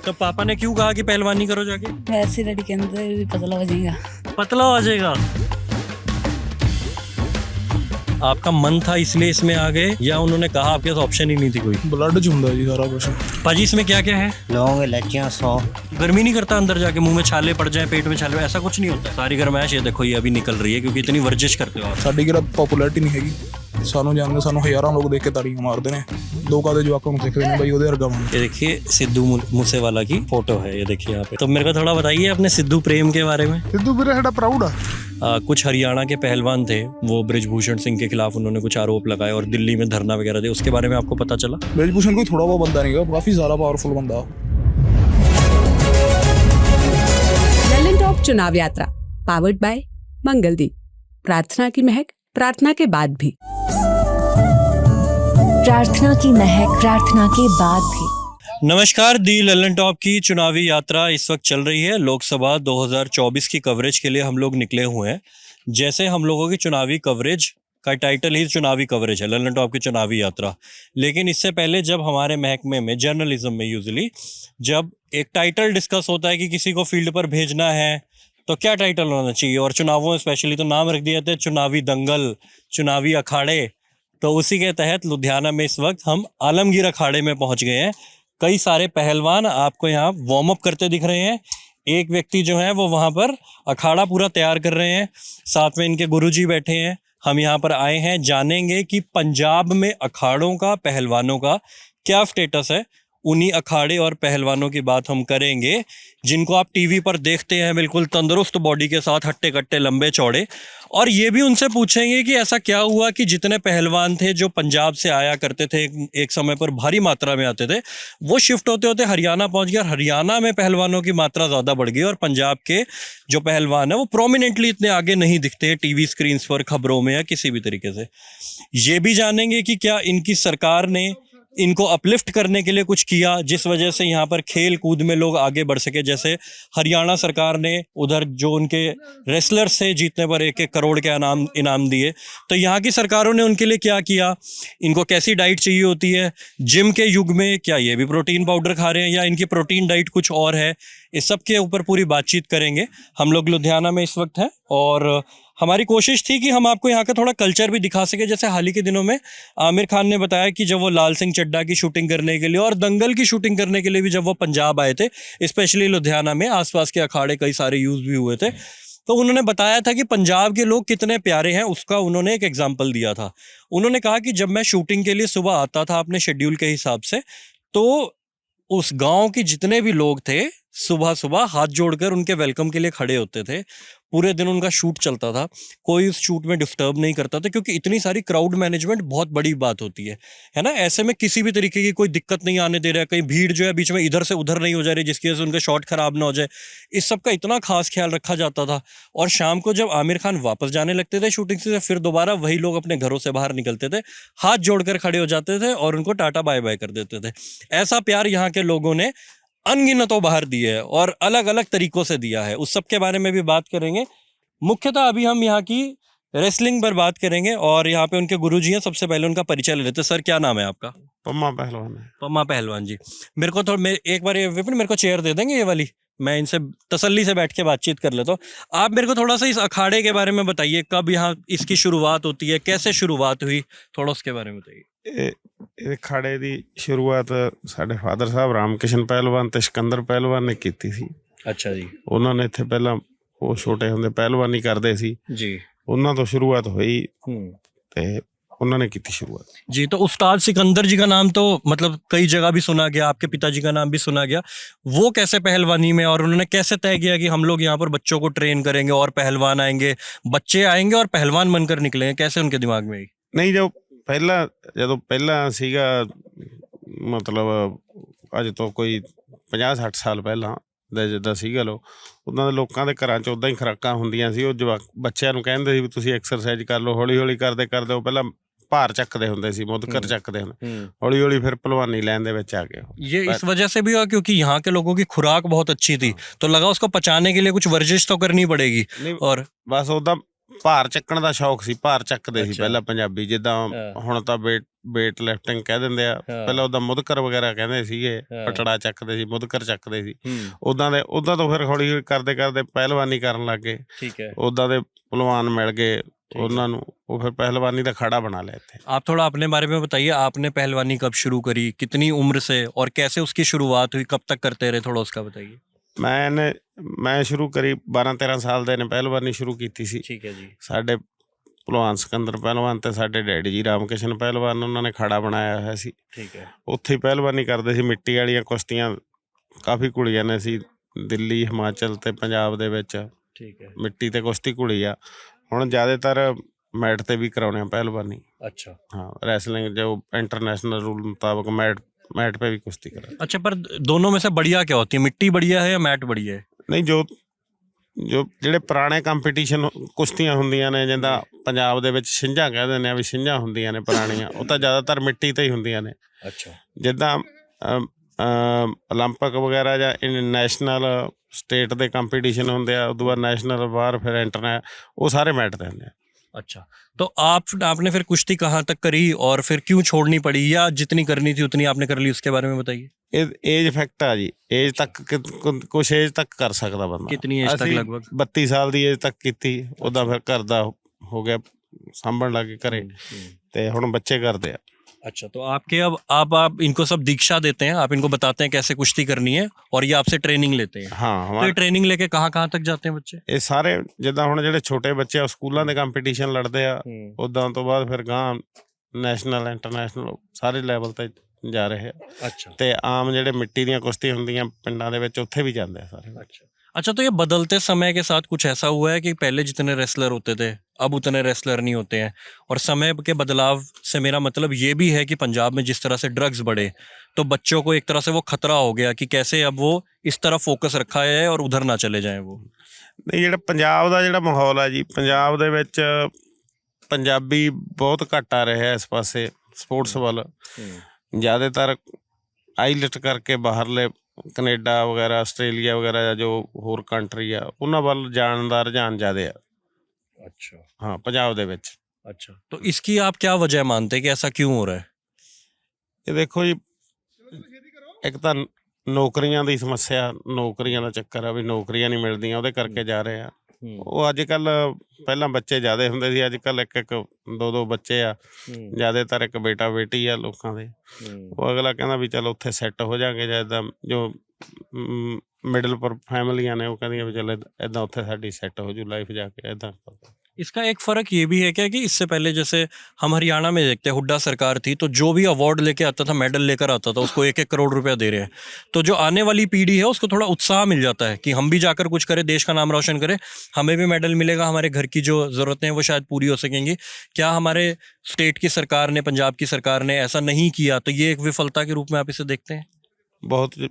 तो पापा ने क्यों कहा कि पहलवानी करो जाके? वैसे डैडी कहते भी पतला हो जाएगा। पतला हो जाएगा। आपका मन था इसलिए इसमें आ गए, या उन्होंने कहा आपके पास ऑप्शन ही नहीं थी कोई? ब्लड च हुंदा जी सारा कुछ। पाजी इसमें क्या क्या है? लौंग, इलायचियाँ, सौंफ। गर्मी नहीं करता अंदर जाके, मुंह में छाले पड़ जाए, पेट में छाले, ऐसा कुछ नहीं होता? सारी गर्माइश ये देखो ये अभी निकल रही है क्योंकि इतनी वर्जिश करते हो आप। ਸਾਡੀ ਕਿਹੜਾ ਪਪੂਲੈਰਿਟੀ ਨਹੀਂ ਹੈਗੀ, ਸਾਨੂੰ ਜਾਣਦੇ ਸਾਨੂੰ ਹਜ਼ਾਰਾਂ ਲੋਕ ਦੇਖ ਕੇ ਤਾੜੀਆਂ ਮਾਰਦੇ ਨੇ, ਲੋਕਾਂ ਦੇ ਜਵਾਕਾਂ ਨੂੰ ਦੇਖਦੇ ਨੇ ਬਈ ਉਹਦੇ ਵਰਗਾ ਬਣ। ये देखिए सिद्धू मूसेवाला की फोटो है, ये देखिए यहाँ पे। तो मेरे को थोड़ा बताइए अपने सिद्धू प्रेम के बारे में। ਸਿੱਧੂ ਵੀਰੇ ਸਾਡਾ ਪ੍ਰਾਊਡ ਆ। कुछ हरियाणा के पहलवान थे, वो बृजभूषण सिंह के खिलाफ उन्होंने कुछ आरोप लगाए और दिल्ली में धरना वगैरह दिया, उसके बारे में आपको पता चला? ਬ੍ਰਿਜਭੂਸ਼ਣ ਕੋਈ ਥੋੜਾ ਬਹੁਤ ਬੰਦਾ ਨਹੀਂਗਾ, ਕਾਫੀ ਸਾਰਾ ਪਾਵरफुल ਬੰਦਾ। ललन टॉप चुनाव यात्रा पावर्ड बाय मंगलदीप। प्रार्थना की महक प्रार्थना के बाद भी। प्रार्थना की महक प्रार्थना के बाद भी। नमस्कार, दी ललन टॉप की चुनावी यात्रा इस वक्त चल रही है। लोकसभा 2024 की कवरेज के लिए हम लोग निकले हुए हैं। जैसे हम लोगों की चुनावी कवरेज का टाइटल ही चुनावी कवरेज है, ललन टॉप की चुनावी यात्रा। लेकिन इससे पहले जब हमारे महकमे में जर्नलिज्म में यूजुअली जब एक टाइटल डिस्कस होता है कि किसी को फील्ड पर भेजना है तो क्या टाइटल होना चाहिए, और चुनावों में स्पेशली तो नाम रख दिए थे चुनावी दंगल, चुनावी अखाड़े। तो उसी के तहत लुधियाना में इस वक्त हम आलमगीर अखाड़े में पहुंच गए हैं। कई सारे पहलवान आपको यहाँ वार्म अप करते दिख रहे हैं। एक व्यक्ति जो है वो वहाँ पर अखाड़ा पूरा तैयार कर रहे हैं, साथ में इनके गुरुजी बैठे हैं। हम यहाँ पर आए हैं, जानेंगे कि पंजाब में अखाड़ों का, पहलवानों का क्या स्टेटस है। उन्हीं अखाड़े और पहलवानों की बात हम करेंगे जिनको आप टीवी पर देखते हैं बिल्कुल तंदुरुस्त बॉडी के साथ, हट्टे कट्टे लंबे चौड़े। और ये भी उनसे पूछेंगे कि ऐसा क्या हुआ कि जितने पहलवान थे जो पंजाब से आया करते थे, एक समय पर भारी मात्रा में आते थे, वो शिफ्ट होते होते हरियाणा पहुंच गया और हरियाणा में पहलवानों की मात्रा ज़्यादा बढ़ गई और पंजाब के जो पहलवान है वो प्रोमिनेंटली इतने आगे नहीं दिखते टीवी स्क्रीन्स पर, खबरों में या किसी भी तरीके से। ये भी जानेंगे कि क्या इनकी सरकार ने इनको अपलिफ्ट करने के लिए कुछ किया जिस वजह से यहाँ पर खेल कूद में लोग आगे बढ़ सके। जैसे हरियाणा सरकार ने उधर जो उनके रेसलर्स से जीतने पर 1-1 करोड़ के इनाम दिए, तो यहाँ की सरकारों ने उनके लिए क्या किया, इनको कैसी डाइट चाहिए होती है, जिम के युग में क्या ये भी प्रोटीन पाउडर खा रहे हैं या इनकी प्रोटीन डाइट कुछ और है, इस सब के ऊपर पूरी बातचीत करेंगे। हम लोग लुधियाना में इस वक्त हैं और हमारी कोशिश थी कि हम आपको यहाँ का थोड़ा कल्चर भी दिखा सके। जैसे हाल ही के दिनों में आमिर खान ने बताया कि जब वो लाल सिंह चड्ढा की शूटिंग करने के लिए और दंगल की शूटिंग करने के लिए भी जब वो पंजाब आए थे, स्पेशली लुधियाना में आसपास के अखाड़े कई सारे यूज़ भी हुए थे, तो उन्होंने बताया था कि पंजाब के लोग कितने प्यारे हैं। उसका उन्होंने एक एग्जाम्पल दिया था। उन्होंने कहा कि जब मैं शूटिंग के लिए सुबह आता था अपने शेड्यूल के हिसाब से, तो उस गांव के जितने भी लोग थे सुबह सुबह हाथ जोड़कर उनके वेलकम के लिए खड़े होते थे। पूरे दिन उनका शूट चलता था, कोई उस शूट में डिस्टर्ब नहीं करता था, क्योंकि इतनी सारी क्राउड मैनेजमेंट बहुत बड़ी बात होती है ना। ऐसे में किसी भी तरीके की कोई दिक्कत नहीं आने दे रहा है, कहीं भीड़ जो है बीच में इधर से उधर नहीं हो जा रही जिसकी वजह से उनका शॉट खराब ना हो जाए, इस सब का इतना खास ख्याल रखा जाता था। और शाम को जब आमिर खान वापस जाने लगते थे शूटिंग से, फिर दोबारा वही लोग अपने घरों से बाहर निकलते थे, हाथ जोड़कर खड़े हो जाते थे और उनको टाटा बाय बाय कर देते थे। ऐसा प्यार यहाँ के लोगों ने अनगिनतों बाहर दिए है और अलग अलग तरीकों से दिया है। उस सब के बारे में भी बात करेंगे। मुख्यतः अभी हम यहाँ की रेसलिंग पर बात करेंगे और यहाँ पे उनके गुरुजी हैं। सबसे पहले उनका परिचय ले लेते हैं। सर क्या नाम है आपका? पम्मा पहलवान है। पम्मा पहलवान जी, मेरे को थोड़ा एक बार विपिन मेरे को चेयर दे देंगे ये वाली, मैं इनसे तसल्ली से बैठ के बातचीत कर लेता हूँ। आप मेरे को थोड़ा सा इस अखाड़े के बारे में बताइए, कब यहाँ इसकी शुरुआत होती है, कैसे शुरुआत हुई, थोड़ा उसके बारे में बताइए। ਇਹ ਅਖਾੜੇ ਦੀ ਸ਼ੁਰੂਆਤ ਸਾਡੇ ਫਾਦਰ ਸਾਹਿਬ ਰਾਮਕਿਸ਼ਨ ਪਹਿਲਵਾਨ ਤੇ ਸਿਕੰਦਰ ਪਹਿਲਵਾਨ ਨੇ ਕੀਤੀ ਸੀ। ਅੱਛਾ ਜੀ। ਉਹਨਾਂ ਨੇ ਇੱਥੇ ਪਹਿਲਾਂ ਉਹ ਛੋਟੇ ਹੁੰਦੇ ਪਹਿਲਵਾਨੀ ਕਰਦੇ ਸੀ ਜੀ, ਉਹਨਾਂ ਤੋਂ ਸ਼ੁਰੂਆਤ ਹੋਈ ਤੇ ਉਹਨਾਂ ने की थी शुरुआत जी। तो उस्ताद सिकंदर जी का नाम तो मतलब कई जगह भी सुना गया, आपके पिताजी का नाम भी सुना गया। वो कैसे पहलवानी में, और उन्होंने कैसे तय किया कि हम लोग यहाँ पर बच्चों को ट्रेन करेंगे और पहलवान आएंगे, बच्चे आएंगे और पहलवान बनकर निकलेंगे, कैसे उनके दिमाग में? नहीं, जो ਪਹਿਲਾਂ ਜਦੋਂ ਪਹਿਲਾਂ ਸੀਗਾ, ਮਤਲਬ ਅੱਜ ਤੋਂ ਕੋਈ 50-60 ਸਾਲ ਪਹਿਲਾਂ ਦਾ ਜਿੱਦਾਂ ਸੀਗਾ ਲੋਕ, ਉੱਦਾਂ ਦੇ ਲੋਕਾਂ ਦੇ ਘਰਾਂ 'ਚ ਉੱਦਾਂ ਹੀ ਖੁਰਾਕਾਂ ਹੁੰਦੀਆਂ ਸੀ। ਉਹ ਜਵਾਕ ਬੱਚਿਆਂ ਨੂੰ ਕਹਿੰਦੇ ਸੀ ਵੀ ਤੁਸੀਂ ਐਕਸਰਸਾਈਜ਼ ਕਰ ਲਓ, ਹੌਲੀ ਹੌਲੀ ਕਰਦੇ ਕਰਦੇ ਉਹ ਪਹਿਲਾਂ भार चकते होंगे सी, मुदकर चकते होंगे, हौली हौली फिर पहलवानी लाइन दे विच आ गए। ये इस वजह से भी हुआ क्योंकि यहाँ के लोगों की खुराक बहुत अच्छी थी, तो लगा उसको पचाने के लिए कुछ वर्जिश तो करनी पड़ेगी। और बस उदा भार ਚੱਕਣ ਦਾ ਸ਼ੌਕ ਸੀ, ਭਾਰ ਚੱਕਦੇ ਸੀ ਪਹਿਲਾਂ ਪੰਜਾਬੀ। ਜਿੱਦਾਂ ਹੁਣ ਤਾਂ weight lifting ਕਹਿ ਦਿੰਦੇ ਆ, ਹਾਂ। ਪਹਿਲਾਂ ਉਹਦਾ ਮੁੱਦਕਰ ਵਗੈਰਾ ਕਹਿੰਦੇ ਸੀਗੇ, ਹਾਂ। ਪਟੜਾ ਚੱਕਦੇ ਸੀ, ਮੁੱਦਕਰ ਚੱਕਦੇ ਸੀ, ਹੂੰ ਉੱਦਾਂ ਤੋਂ ਫਿਰ ਹੌਲੀ ਹੌਲੀ ਕਰਦੇ ਕਰਦੇ ਪਹਿਲਵਾਨੀ ਕਰਨ ਲੱਗ ਗਏ। ठीक है। ਉੱਦਾਂ ਦੇ ਪਹਿਲਵਾਨ ਮਿਲ ਗਏ है। ਉਹਨਾਂ ਨੂੰ, ਉਹ ਫਿਰ ਪਹਿਲਵਾਨੀ ਦਾ ਅਖਾੜਾ ਬਣਾ ਲਿਆ ਇੱਥੇ। आप थोड़ा अपने बारे में बताइए, आपने पहलवानी कब शुरू करी, कितनी उम्र से, और कैसे उसकी शुरुआत हुई, कब तक करते रहे, थोड़ा उसका बताइए। ਮੈਂ ਸ਼ੁਰੂ ਕਰੀ 12-13 ਸਾਲ ਦੇ ਨੇ ਪਹਿਲਵਾਨੀ ਸ਼ੁਰੂ ਕੀਤੀ ਸੀ। ठीक है जी। ਸਾਡੇ ਭਲਵਾਨ ਸਿਕੰਦਰ ਪਹਿਲਵਾਨ ਤੇ ਸਾਡੇ ਡੈਡੀ ਜੀ ਰਾਮ ਕਿਸ਼ਨ ਪਹਿਲਵਾਨ, ਉਹਨਾਂ ਨੇ ਅਖਾੜਾ ਬਣਾਇਆ ਹੋਇਆ ਸੀ, ठीक है। ਉੱਥੇ ਹੀ ਪਹਿਲਵਾਨੀ ਕਰਦੇ ਸੀ। ਮਿੱਟੀ ਵਾਲੀਆਂ ਕੁਸ਼ਤੀਆਂ ਕਾਫੀ ਘੁਲੀਆਂ ਨੇ ਸੀ, ਦਿੱਲੀ, ਹਿਮਾਚਲ ਤੇ ਪੰਜਾਬ ਦੇ ਵਿੱਚ ठीक है। ਮਿੱਟੀ ਤੇ ਕੁਸ਼ਤੀ ਘੁਲੀ ਆ। ਹੁਣ ਜ਼ਿਆਦਾਤਰ ਮੈਟ ਤੇ ਵੀ ਕਰਾਉਣੇ ਆ ਪਹਿਲਵਾਨੀ। अच्छा हाँ, रेसलिंग जो इंटरनेशनल रूल मुताबिक मैट पे भी कुश्ती करा। अच्छा, पर दोनों में से बढ़िया क्या होती है, मिट्टी बढ़िया है या मैट बढ़िया है? ਨਹੀਂ ਜੋ ਜਿਹੜੇ ਪੁਰਾਣੇ ਕੰਪੀਟੀਸ਼ਨ ਕੁਸ਼ਤੀਆਂ ਹੁੰਦੀਆਂ ਨੇ, ਜਿੱਦਾਂ ਪੰਜਾਬ ਦੇ ਵਿੱਚ ਛਿੰਝਾਂ ਕਹਿ ਦਿੰਦੇ ਆ ਵੀ ਛਿੰਝਾਂ ਹੁੰਦੀਆਂ ਨੇ ਪੁਰਾਣੀਆਂ, ਉਹ ਤਾਂ ਜ਼ਿਆਦਾਤਰ ਮਿੱਟੀ ਤੇ ਹੀ ਹੁੰਦੀਆਂ ਨੇ। अच्छा। ਜਿੱਦਾਂ ਓਲੰਪਿਕ ਵਗੈਰਾ ਜਾਂ ਨੈਸ਼ਨਲ ਸਟੇਟ ਦੇ ਕੰਪੀਟੀਸ਼ਨ ਹੁੰਦੇ ਆ, ਉਦੋਂ ਬਾਅਦ ਨੈਸ਼ਨਲ ਬਾਹਰ ਫਿਰ ਇੰਟਰਨੈਸ਼ਨਲ, ਉਹ ਸਾਰੇ ਮੈਟ ਤੇ ਹੁੰਦੇ ਆ। अच्छा, तो आपने फिर कुश्ती कहाँ तक करी और फिर क्यों छोड़नी पड़ी, या जितनी करनी थी उतनी आपने कर ली, उसके बारे में बताइए। ਇਹ ਏਜ ਇਫੈਕਟ ਆ ਜੀ, ਏਜ ਤੱਕ ਕੁਛ ਏਜ ਤੱਕ ਕਰ ਸਕਦਾ ਬੰਦਾ। कितनी एज तक ਅਸੀਂ लगभग? 32 ਸਾਲ ਦੀ ਏਜ ਤੱਕ ਕੀਤੀ, ਉੱਦਾਂ ਫਿਰ ਘਰ ਦਾ ਹੋ ਗਿਆ, ਸਾਂਭਣ ਲੱਗੇ ਘਰੇ, ਤੇ ਹੁਣ ਬੱਚੇ ਕਰਦੇ ਆ। अच्छा, तो आपके अब आप इनको सब दीक्षा देते हैं, आप इनको बताते हैं कैसे कुश्ती करनी है, और ये आपसे ट्रेनिंग लेते हैं। ਹਾਂ तो ये ਹਮਾਰੇ ट्रेनिंग लेके कहाँ तक जाते हैं बच्चे? ਇਹ ਸਾਰੇ ਜਿੱਦਾਂ ਹੁਣ ਜਿਹੜੇ ਛੋਟੇ ਬੱਚੇ ਆ, ਉਹ ਸਕੂਲਾਂ ਦੇ ਕੰਪੀਟੀਸ਼ਨ ਲੜਦੇ ਆ, ਉੱਦਾਂ ਤੋਂ ਬਾਅਦ ਫਿਰ ਗਾਂ ਨੈਸ਼ਨਲ ਇੰਟਰਨੈਸ਼ਨਲ ਸਾਰੇ ਲੈਵਲ ਤੇ ਜਾ ਰਹੇ ਆ, अच्छा ਤੇ ਆਮ ਜਿਹੜੇ ਮਿੱਟੀ ਦੀਆਂ ਕੁਸ਼ਤੀ ਹੁੰਦੀਆਂ ਪਿੰਡਾਂ ਦੇ ਵਿੱਚ, ਉੱਥੇ ਵੀ ਜਾਂਦੇ ਆ ਸਾਰੇ। अच्छा। अच्छा, तो ये बदलते समय के साथ कुछ ऐसा हुआ है कि पहले जितने रेसलर होते थे अब उतने रेसलर नहीं होते हैं, और समय के बदलाव से मेरा मतलब ये भी है कि पंजाब में जिस तरह से ड्रग्स बढ़े, तो बच्चों को एक तरह से वो खतरा हो गया कि कैसे अब वो इस तरफ फोकस रखा है और उधर ना चले जाएं वो। ਨਹੀਂ, ਜਿਹੜਾ ਪੰਜਾਬ ਦਾ ਜਿਹੜਾ ਮਾਹੌਲ ਆ ਜੀ, ਪੰਜਾਬ ਦੇ ਵਿੱਚ ਪੰਜਾਬੀ ਬਹੁਤ ਘੱਟ ਆ ਰਿਹਾ ਇਸ ਪਾਸੇ ਸਪੋਰਟਸ ਵੱਲ। ਜ਼ਿਆਦਾਤਰ ਆਈਲੈਟ ਕਰਕੇ ਬਾਹਰਲੇ ਕੈਨੇਡਾ ਵਗੈਰਾ, ਆਸਟ੍ਰੇਲੀਆ ਵਗੈਰਾ ਜਾਂ ਜੋ ਹੋਰ ਕੰਟਰੀ ਆ, ਉਹਨਾਂ ਵੱਲ ਜਾਣ ਦਾ ਰੁਝਾਨ ਜ਼ਿਆਦਾ ਆ। अच्छा ਹਾਂ, ਪੰਜਾਬ ਦੇ ਵਿੱਚ। अच्छा, तो इसकी आप क्या वजह मानते हैं कि ऐसा क्यों हो रहा है? ਇਹ ਦੇਖੋ ਜੀ, ਇੱਕ ਤਾਂ ਨੌਕਰੀਆਂ ਦੀ ਸਮੱਸਿਆ, ਨੌਕਰੀਆਂ ਦਾ ਚੱਕਰ ਆ ਵੀ ਨੌਕਰੀਆਂ ਨਹੀਂ ਮਿਲਦੀਆਂ, ਉਹਦੇ ਕਰਕੇ ਜਾ ਰਹੇ ਆ। ਉਹ ਅੱਜ ਕੱਲ ਪਹਿਲਾਂ ਬੱਚੇ ਜ਼ਿਆਦਾ ਹੁੰਦੇ ਸੀ, ਅੱਜ ਕੱਲ ਇੱਕ ਦੋ ਬੱਚੇ ਆ, ਜ਼ਿਆਦਾਤਰ ਇੱਕ ਬੇਟਾ ਬੇਟੀ ਆ ਲੋਕਾਂ ਦੇ। ਉਹ ਅਗਲਾ ਕਹਿੰਦਾ ਵੀ ਚਲ ਉੱਥੇ ਸੈੱਟ ਹੋ ਜਾਗੇ, ਜਾਂ ਇੱਦਾਂ ਜੋ ਮਿਡਲ ਪਰ ਫੈਮਲੀਆਂ ਨੇ, ਉਹ ਕਹਿੰਦੀਆਂ ਵੀ ਚਲ ਇੱਦਾਂ ਉੱਥੇ ਸਾਡੀ ਸੈੱਟ ਹੋ ਜੂ ਲਾਈਫ ਜਾ ਕੇ, ਇੱਦਾਂ। इसका एक फ़र्क ये भी है क्या कि इससे पहले जैसे हम हरियाणा में देखते हैं, हुड्डा सरकार थी, तो जो भी अवार्ड लेके आता था, मेडल लेकर आता था, उसको 1-1 करोड़ रुपया दे रहे हैं। तो जो आने वाली पीढ़ी है उसको थोड़ा उत्साह मिल जाता है कि हम भी जाकर कुछ करें, देश का नाम रोशन करें, हमें भी मेडल मिलेगा, हमारे घर की जो ज़रूरतें हैं वो शायद पूरी हो सकेंगी। क्या हमारे स्टेट की सरकार ने, पंजाब की सरकार ने ऐसा नहीं किया, तो ये एक विफलता के रूप में आप इसे देखते हैं? ਬਹੁਤ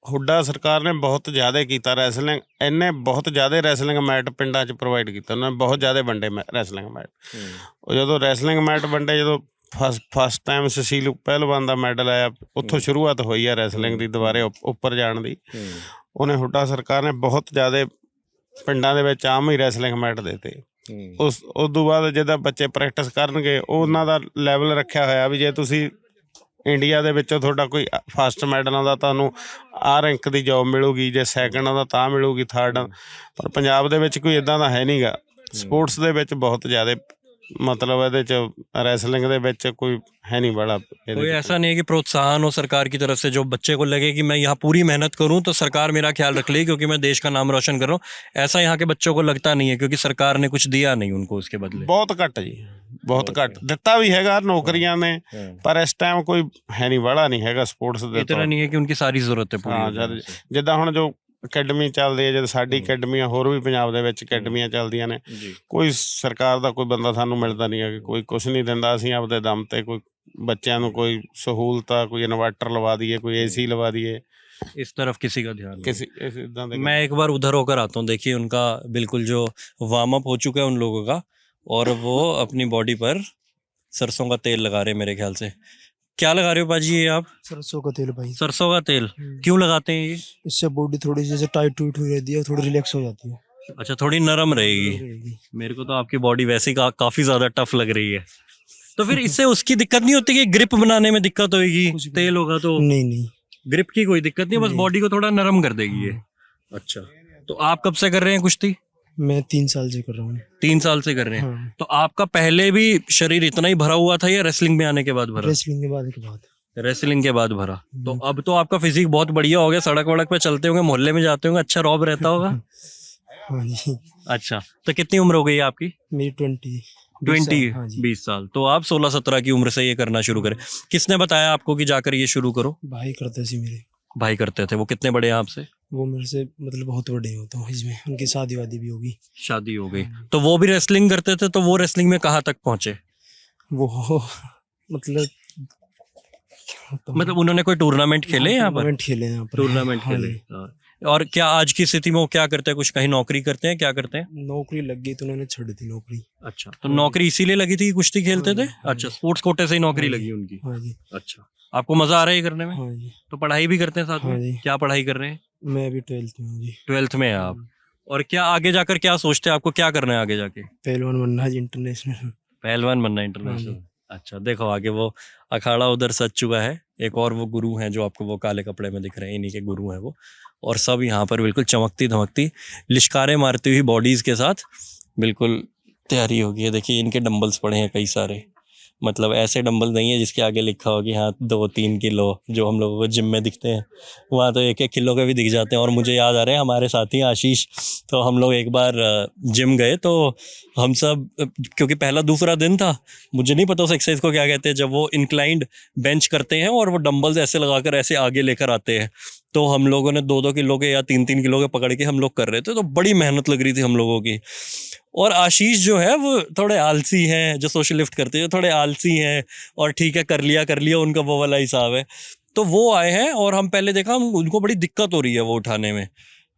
ਹੁੱਡਾ ਸਰਕਾਰ ਨੇ ਬਹੁਤ ਜ਼ਿਆਦਾ ਕੀਤਾ ਰੈਸਲਿੰਗ, ਇਹਨੇ ਬਹੁਤ ਜ਼ਿਆਦਾ ਰੈਸਲਿੰਗ ਮੈਟ ਪਿੰਡਾਂ 'ਚ ਪ੍ਰੋਵਾਈਡ ਕੀਤਾ, ਉਹਨਾਂ ਨੇ ਬਹੁਤ ਜ਼ਿਆਦਾ ਵੰਡੇ ਰੈਸਲਿੰਗ ਮੈਟ। ਉਹ ਜਦੋਂ ਰੈਸਲਿੰਗ ਮੈਟ ਵੰਡੇ, ਜਦੋਂ ਫਸਟ ਟਾਈਮ ਸੁਸ਼ੀਲ ਪਹਿਲਵਾਨ ਦਾ ਮੈਡਲ ਆਇਆ, ਉੱਥੋਂ ਸ਼ੁਰੂਆਤ ਹੋਈ ਆ ਰੈਸਲਿੰਗ ਦੀ ਦੁਬਾਰੇ ਉੱਪਰ ਜਾਣ ਦੀ। ਉਹਨੇ ਹੁੱਡਾ ਸਰਕਾਰ ਨੇ ਬਹੁਤ ਜ਼ਿਆਦਾ ਪਿੰਡਾਂ ਦੇ ਵਿੱਚ ਆਮ ਹੀ ਰੈਸਲਿੰਗ ਮੈਟ ਦੇਤੇ। ਉਸ ਤੋਂ ਬਾਅਦ ਜਿੱਦਾਂ ਬੱਚੇ ਪ੍ਰੈਕਟਿਸ ਕਰਨਗੇ, ਉਹਨਾਂ ਦਾ ਲੈਵਲ ਰੱਖਿਆ ਹੋਇਆ ਵੀ ਜੇ ਤੁਸੀਂ ਇੰਡੀਆ ਦੇ ਵਿੱਚੋਂ ਤੁਹਾਡਾ ਕੋਈ ਫਸਟ ਮੈਡਲ ਆਉਂਦਾ, ਤੁਹਾਨੂੰ ਆਹ ਰੈਂਕ ਦੀ ਜੋਬ ਮਿਲੂਗੀ, ਜੇ ਸੈਕਿੰਡ ਆਉਂਦਾ ਤਾਂ ਮਿਲੂਗੀ, ਥਰਡ। ਪਰ ਪੰਜਾਬ ਦੇ ਵਿੱਚ ਕੋਈ ਇੱਦਾਂ ਦਾ ਹੈ ਨਹੀਂ ਗਾ। ਸਪੋਰਟਸ ਦੇ ਵਿੱਚ ਬਹੁਤ ਜ਼ਿਆਦਾ मतलब ਇਹਦੇ ਚ रेसलिंग ਦੇ ਵਿੱਚ कोई है नहीं बड़ा। कोई ऐसा नहीं है कि प्रोत्साहन हो सरकार की तरफ से जो बच्चे को लगे कि मैं यहाँ पूरी मेहनत करूँ तो सरकार मेरा ख्याल रख लेगी क्योंकि मैं देश का नाम रोशन कर रहा हूँ, ऐसा यहाँ के बच्चों को लगता नहीं है क्योंकि सरकार ने कुछ दिया नहीं उनको उसके बदले। बहुत घट जी, बहुत घट दिता भी हैगा नौकरियां ने, पर इस टाइम कोई है नहीं बड़ा नहीं हैगा स्पोर्ट्स दे। इतना नहीं है कि उनकी सारी जरूरतें पूरी। जिद्दां हुण जो ਅਕੈਡਮੀ ਚੱਲਦੀ ਹੈ, ਜਦ ਸਾਡੀ ਅਕੈਡਮੀਆਂ ਹੋਰ ਵੀ ਪੰਜਾਬ ਦੇ ਵਿੱਚ ਅਕੈਡਮੀਆਂ ਚੱਲਦੀਆਂ ਨੇ, ਕੋਈ ਸਰਕਾਰ ਦਾ ਕੋਈ ਬੰਦਾ ਸਾਨੂੰ ਮਿਲਦਾ ਨਹੀਂ ਹੈ ਕਿ ਕੋਈ ਕੁਛ ਨਹੀਂ ਦਿੰਦਾ। ਅਸੀਂ ਆਪਦੇ ਦਮ ਤੇ ਕੋਈ ਬੱਚਿਆਂ ਨੂੰ ਕੋਈ ਸਹੂਲਤਾਂ, ਕੋਈ ਇਨਵਰਟਰ ਲਵਾ ਦਈਏ, कोई एसी लगा दिए, इस तरफ किसी का ध्यान किसी मैं एक बार उधर होकर आता हूँ, देखिए उनका बिल्कुल जो वार्म अप हो चुका है उन लोगों का, और वो अपनी बॉडी पर सरसों का तेल लगा रहे हैं मेरे ख्याल से। क्या लगा रहे हो बाजी ये आप? सरसों का तेल भाई। सरसों का तेल क्यों लगाते हैं ये? इससे बॉडी थोड़ी जैसे टाइट टूट हुई रहती है, थोड़ी रिलैक्स हो जाती है। अच्छा, थोड़ी नरम रहेगी। मेरे को तो आपकी बॉडी वैसे ही काफ़ी ज़्यादा टफ लग रही है। तो फिर इससे उसकी दिक्कत नहीं होती कि ग्रिप बनाने में दिक्कत होगी, कुछ भी। तेल होगा तो नहीं नहीं ग्रिप की कोई दिक्कत नहीं, बस नहीं। बॉडी को थोड़ा नरम कर देगी ये। अच्छा, तो आप कब से कर रहे हैं कुश्ती? मैं 3 साल से कर रहा हूँ। 3 साल से कर रहे हैं। हाँ, तो आपका पहले भी शरीर इतना ही भरा हुआ था या रेसलिंग में आने के बाद भरा? रेसलिंग के बाद रेसलिंग के बाद भरा। तो अब तो आपका फिजिक बहुत बढ़िया हो गया, सड़क वड़क पे चलते होंगे, मोहल्ले में जाते होंगे, अच्छा रौब रहता होगा। हाँ जी। अच्छा, तो कितनी उम्र हो गई है आपकी? मेरी 20 हाँ जी। 20 साल। तो आप 16-17 की उम्र से ये करना शुरू करें। किसने बताया आपको कि जाकर ये शुरू करो? भाई करते थे मेरे, भाई करते थे। वो कितने बड़े हैं आपसे? वो मेरे से मतलब बहुत बड़े हो, तो इसमें उनकी शादी वादी भी होगी। शादी हो गई। तो वो भी रेसलिंग करते थे, तो वो रेसलिंग में कहाँ तक पहुंचे? वो मतलब मतलब उन्होंने कोई टूर्नामेंट खेले यहाँ पर? टूर्नामेंट खेले यहाँ पर। टूर्नामेंट हाँ खेले। जी। हाँ। और क्या आज की स्थिति में वो क्या करते हैं? कुछ कहीं नौकरी करते हैं, क्या करते हैं? नौकरी लग गई तो उन्होंने छोड़ दी नौकरी। अच्छा, तो नौकरी इसीलिए लगी थी कि कुश्ती खेलते थे? हाँ अच्छा, जी। स्पोर्ट्स कोटे से ही नौकरी हाँ लगी जी। उनकी। हाँ जी। अच्छा, आपको मजा आ रहा है ये करने में? हाँ जी। तो पढ़ाई भी करते हैं साथ हाँ में? जी। क्या पढ़ाई कर रहे हैं? मैं अभी 12th में हूँ जी। 12th में है आप। और क्या आगे जाकर क्या सोचते हैं? आपको क्या करना है आगे जाके? पहलवान बनना है इंटरनेशनल। पहलवान बनना इंटरनेशनल। अच्छा, देखो आगे वो अखाड़ा उधर सज चुका है। एक और वो गुरु हैं जो आपको वो काले कपड़े में दिख रहे हैं, इन्हीं के गुरु हैं वो। और सब यहाँ पर बिल्कुल चमकती धमकती लिश्कारे मारती हुई बॉडीज के साथ बिल्कुल तैयारी होगी है। देखिए इनके डंबल्स पड़े हैं कई सारे, मतलब ऐसे डंबल नहीं है जिसके आगे लिखा हो कि हाँ 2-3 किलो जो हम लोगों को जिम में दिखते हैं, वहाँ तो 1-1 किलो के भी दिख जाते हैं। और मुझे याद आ रहे हैं हमारे साथी आशीष, तो हम लोग एक बार जिम गए तो हम सब, क्योंकि पहला दूसरा दिन था, मुझे नहीं पता उस एक्सरसाइज को क्या कहते हैं, जब वो इंक्लाइंड बेंच करते हैं और वो डंबल्स ऐसे लगाकर ऐसे आगे लेकर आते हैं, तो हम लोगों ने 2-2 किलो के या 3-3 किलो के पकड़ के हम लोग कर रहे थे। तो बड़ी मेहनत लग रही थी हम लोगों की। और आशीष जो है वो थोड़े आलसी हैं, जो सोशल लिफ्ट करते हैं थोड़े आलसी हैं, और ठीक है कर लिया उनका वो वाला हिसाब है। तो वो आए हैं और हम पहले देखा हम उनको बड़ी दिक्कत हो रही है वो उठाने में।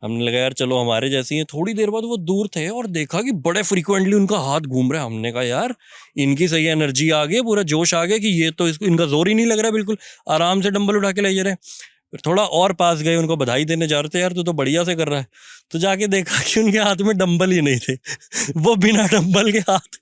हमने लगा यार चलो हमारे जैसी हैं। थोड़ी देर बाद वो दूर थे और देखा कि बड़े फ्रीक्वेंटली उनका हाथ घूम रहा है। हमने कहा यार इनकी सही एनर्जी आ गई, पूरा जोश आ गया कि ये तो इसको इनका जोर ही नहीं लग रहा, बिल्कुल आराम से डंबल उठा के ले जा रहे हैं। फिर थोड़ा और पास गए, उनको बधाई देने जा रहे थे, यार तू तो बढ़िया से कर रहा है। तो जाके देखा कि उनके हाथ में डंबल ही नहीं थे। वो बिना डंबल के हाथ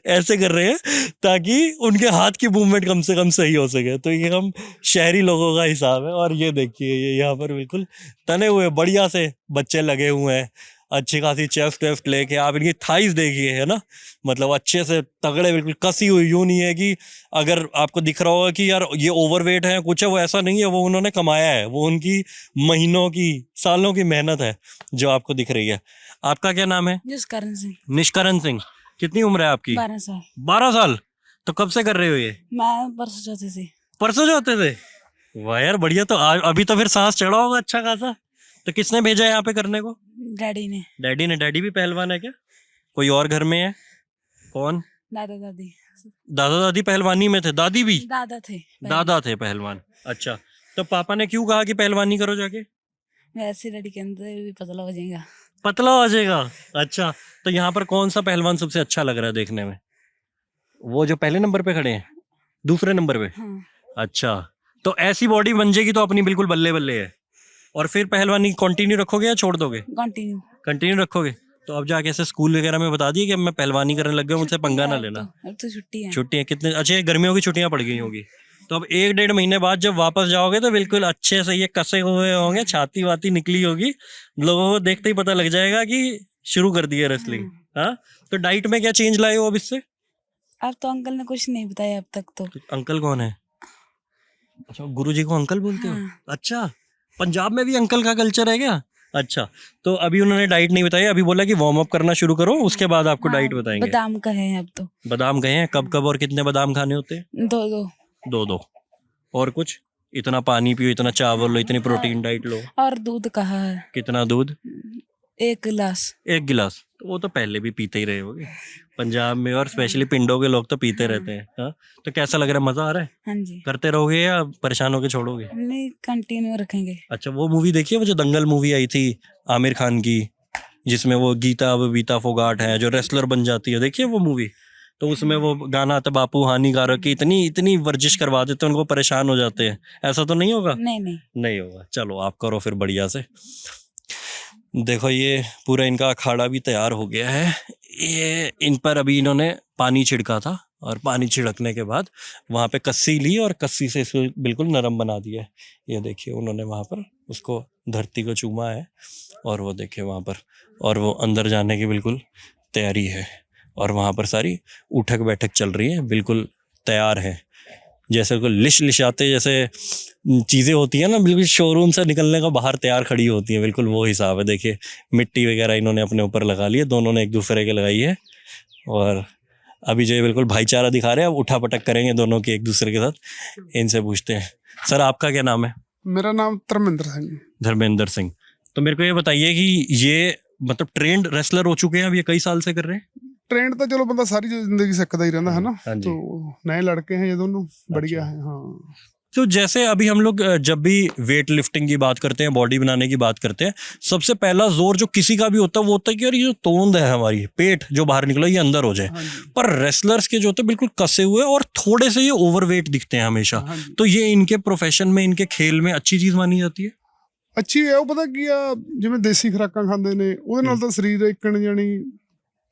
ऐसे कर रहे हैं ताकि उनके हाथ की मूवमेंट कम से कम सही हो सके। तो ये हम शहरी लोगों का हिसाब है। और ये देखिए ये यहाँ पर बिल्कुल तने हुए बढ़िया से बच्चे लगे हुए हैं, अच्छी खासी चेस्ट वेस्ट लेके। आप इनकी थाइस देखिए, है ना, मतलब अच्छे से तगड़े, बिल्कुल कसी हुई। यूँ नहीं है कि अगर आपको दिख रहा होगा कि यार ये ओवरवेट है कुछ है, वो ऐसा नहीं है। वो उन्होंने कमाया है, वो उनकी महीनों की सालों की मेहनत है जो आपको दिख रही है। आपका क्या नाम है? निष्करण सिंह। निष्करण सिंह। कितनी उम्र है आपकी? 12 साल। 12 साल। तो कब से कर रहे हो ये? मैं परसों चौथे से। परसों जो होते थे? वाह यार बढ़िया। तो अभी तो फिर सांस चढ़ा होगा अच्छा खासा। तो किसने भेजा है यहाँ पे करने को? डैडी ने। डैडी ने। डैडी भी पहलवान है क्या? कोई और घर में है? कौन? दादा दादी। दादा दादी पहलवानी में थे? दादी भी? दादा थे। दादा थे पहलवान। अच्छा, तो पापा ने क्यों कहा कि पहलवानी करो जाके? वैसे डैडी के अंदर भी पतला हो जाएगा। पतला हो जाएगा। अच्छा, तो यहाँ पर कौन सा पहलवान सबसे अच्छा लग रहा है देखने में? वो जो पहले नंबर पे खड़े हैं? दूसरे नंबर पे? हाँ। अच्छा, तो ऐसी बॉडी बन जाएगी तो अपनी बिल्कुल बल्ले बल्ले है। और फिर पहलवानी कंटिन्यू रखोगे या छोड़ दोगे? कंटिन्यू। कंटिन्यू रखोगे। तो अब जाके ऐसे स्कूल वगैरह में बता दिए कि अब मैं पहलवानी करने लग गया, मुझसे पंगा ना लेना। अब तो छुट्टी है। छुट्टियाँ कितने? अच्छा, ये गर्मियों की छुट्टियां पड़ गई होगी। तो अब 1-1.5 महीने बाद जब वापस जाओगे तो बिल्कुल अच्छे से ये कसे हुए होंगे, छाती वाती निकली होगी, लोगों को देखते ही पता लग जाएगा कि शुरू कर दी है रेसलिंग। हाँ, तो डाइट में क्या चेंज लाए हो अब इससे? अब तो अंकल ने कुछ नहीं बताया अब तक तो। अंकल कौन है? अच्छा, गुरुजी को अंकल बोलते हो? हाँ। अच्छा, पंजाब में भी अंकल का कल्चर है क्या? अच्छा, तो अभी उन्होंने डाइट नहीं बताई, अभी बोला कि वार्म अप करना शुरू करो, उसके बाद आपको डाइट बताएंगे। बादाम का है अब तो। बादाम कहे हैं? कब कब और कितने बादाम खाने होते हैं? 2-2। और कुछ? इतना पानी पियो, इतना चावल लो, इतनी प्रोटीन डाइट लो। और दूध कहा है। कितना दूध? 1 गिलास। 1 गिलास। तो वो तो पहले भी पीते ही रहे होगे पंजाब में, और स्पेशली पिंडों के लोग तो पीते रहते हैं। हाँ, तो कैसा लग रहा है? मजा आ रहा है? हाँ जी। करते रहोगे या परेशान होके छोड़ोगे? नहीं, कंटिन्यू रखेंगे। अच्छा, वो मूवी देखिए, वो जो दंगल मूवी आई थी आमिर खान की, जिसमें वो गीता फोगाट है जो रेसलर बन जाती है, देखिए वो मूवी। तो उसमें वो गाना आता बापू हानिकारक की, इतनी वर्जिश करवा देते हैं उनको, परेशान हो जाते हैं। ऐसा तो नहीं होगा? नहीं होगा। चलो आप करो फिर बढ़िया से। देखो ये पूरा इनका अखाड़ा भी तैयार हो गया है। ये इन पर अभी इन्होंने पानी छिड़का था और पानी छिड़कने के बाद वहाँ पे कस्सी ली और कस्सी से इसको बिल्कुल नरम बना दिया है। ये देखिए उन्होंने वहाँ पर उसको धरती को चूमा है और वो देखिए वहाँ पर, और वो अंदर जाने की बिल्कुल तैयारी है और वहाँ पर सारी उठक बैठक चल रही है, बिल्कुल तैयार है। जैसे कोई लिशाते जैसे चीज़ें होती हैं ना, बिल्कुल शोरूम से निकलने का बाहर तैयार खड़ी होती है, बिल्कुल वो हिसाब है। देखिए मिट्टी वगैरह इन्होंने अपने ऊपर लगा ली है, दोनों ने एक दूसरे के लगाई है और अभी जो है बिल्कुल भाईचारा दिखा रहे हैं। अब उठा पटक करेंगे दोनों की एक दूसरे के साथ। इनसे पूछते हैं, सर आपका क्या नाम है? मेरा नाम धर्मेंद्र सिंह। धर्मेंद्र सिंह। तो मेरे को ये बताइए कि ये मतलब ट्रेंड रेसलर हो चुके हैं, अब ये कई साल से कर रहे हैं? ट्रेंड तो चलो बंदा सारी जिंदगी सिखता ही रहता है ना, हाँ जी। तो नए लड़के हैं ये दोनों, बढ़िया है। हाँ, तो जैसे अभी हम लोग जब भी वेट लिफ्टिंग की बात करते हैं, बॉडी बनाने की बात करते हैं, सबसे पहला जोर जो किसी का भी होता है वो होता है कि यार ये जो तोंद है हमारी, पेट जो बाहर निकला ये अंदर हो जाए। हाँ जी, पर रेसलर्स के जो होते हैं बिल्कुल कसे हुए और थोड़े से ये ओवरवेट दिखते हैं हमेशा। हाँ जी। तो ये इनके प्रोफेशन में, इनके खेल में अच्छी चीज मानी जाती है। ਅੱਛੀ ਹੈ। ਉਹ ਪਤਾ ਕੀ ਆ, ਜਿਵੇਂ ਦੇਸੀ ਖੁਰਾਕਾਂ ਖਾਂਦੇ ਨੇ ਉਹਦੇ ਨਾਲ ਤਾਂ ਸਰੀਰ ਇੱਕਣ ਜਾਣੀ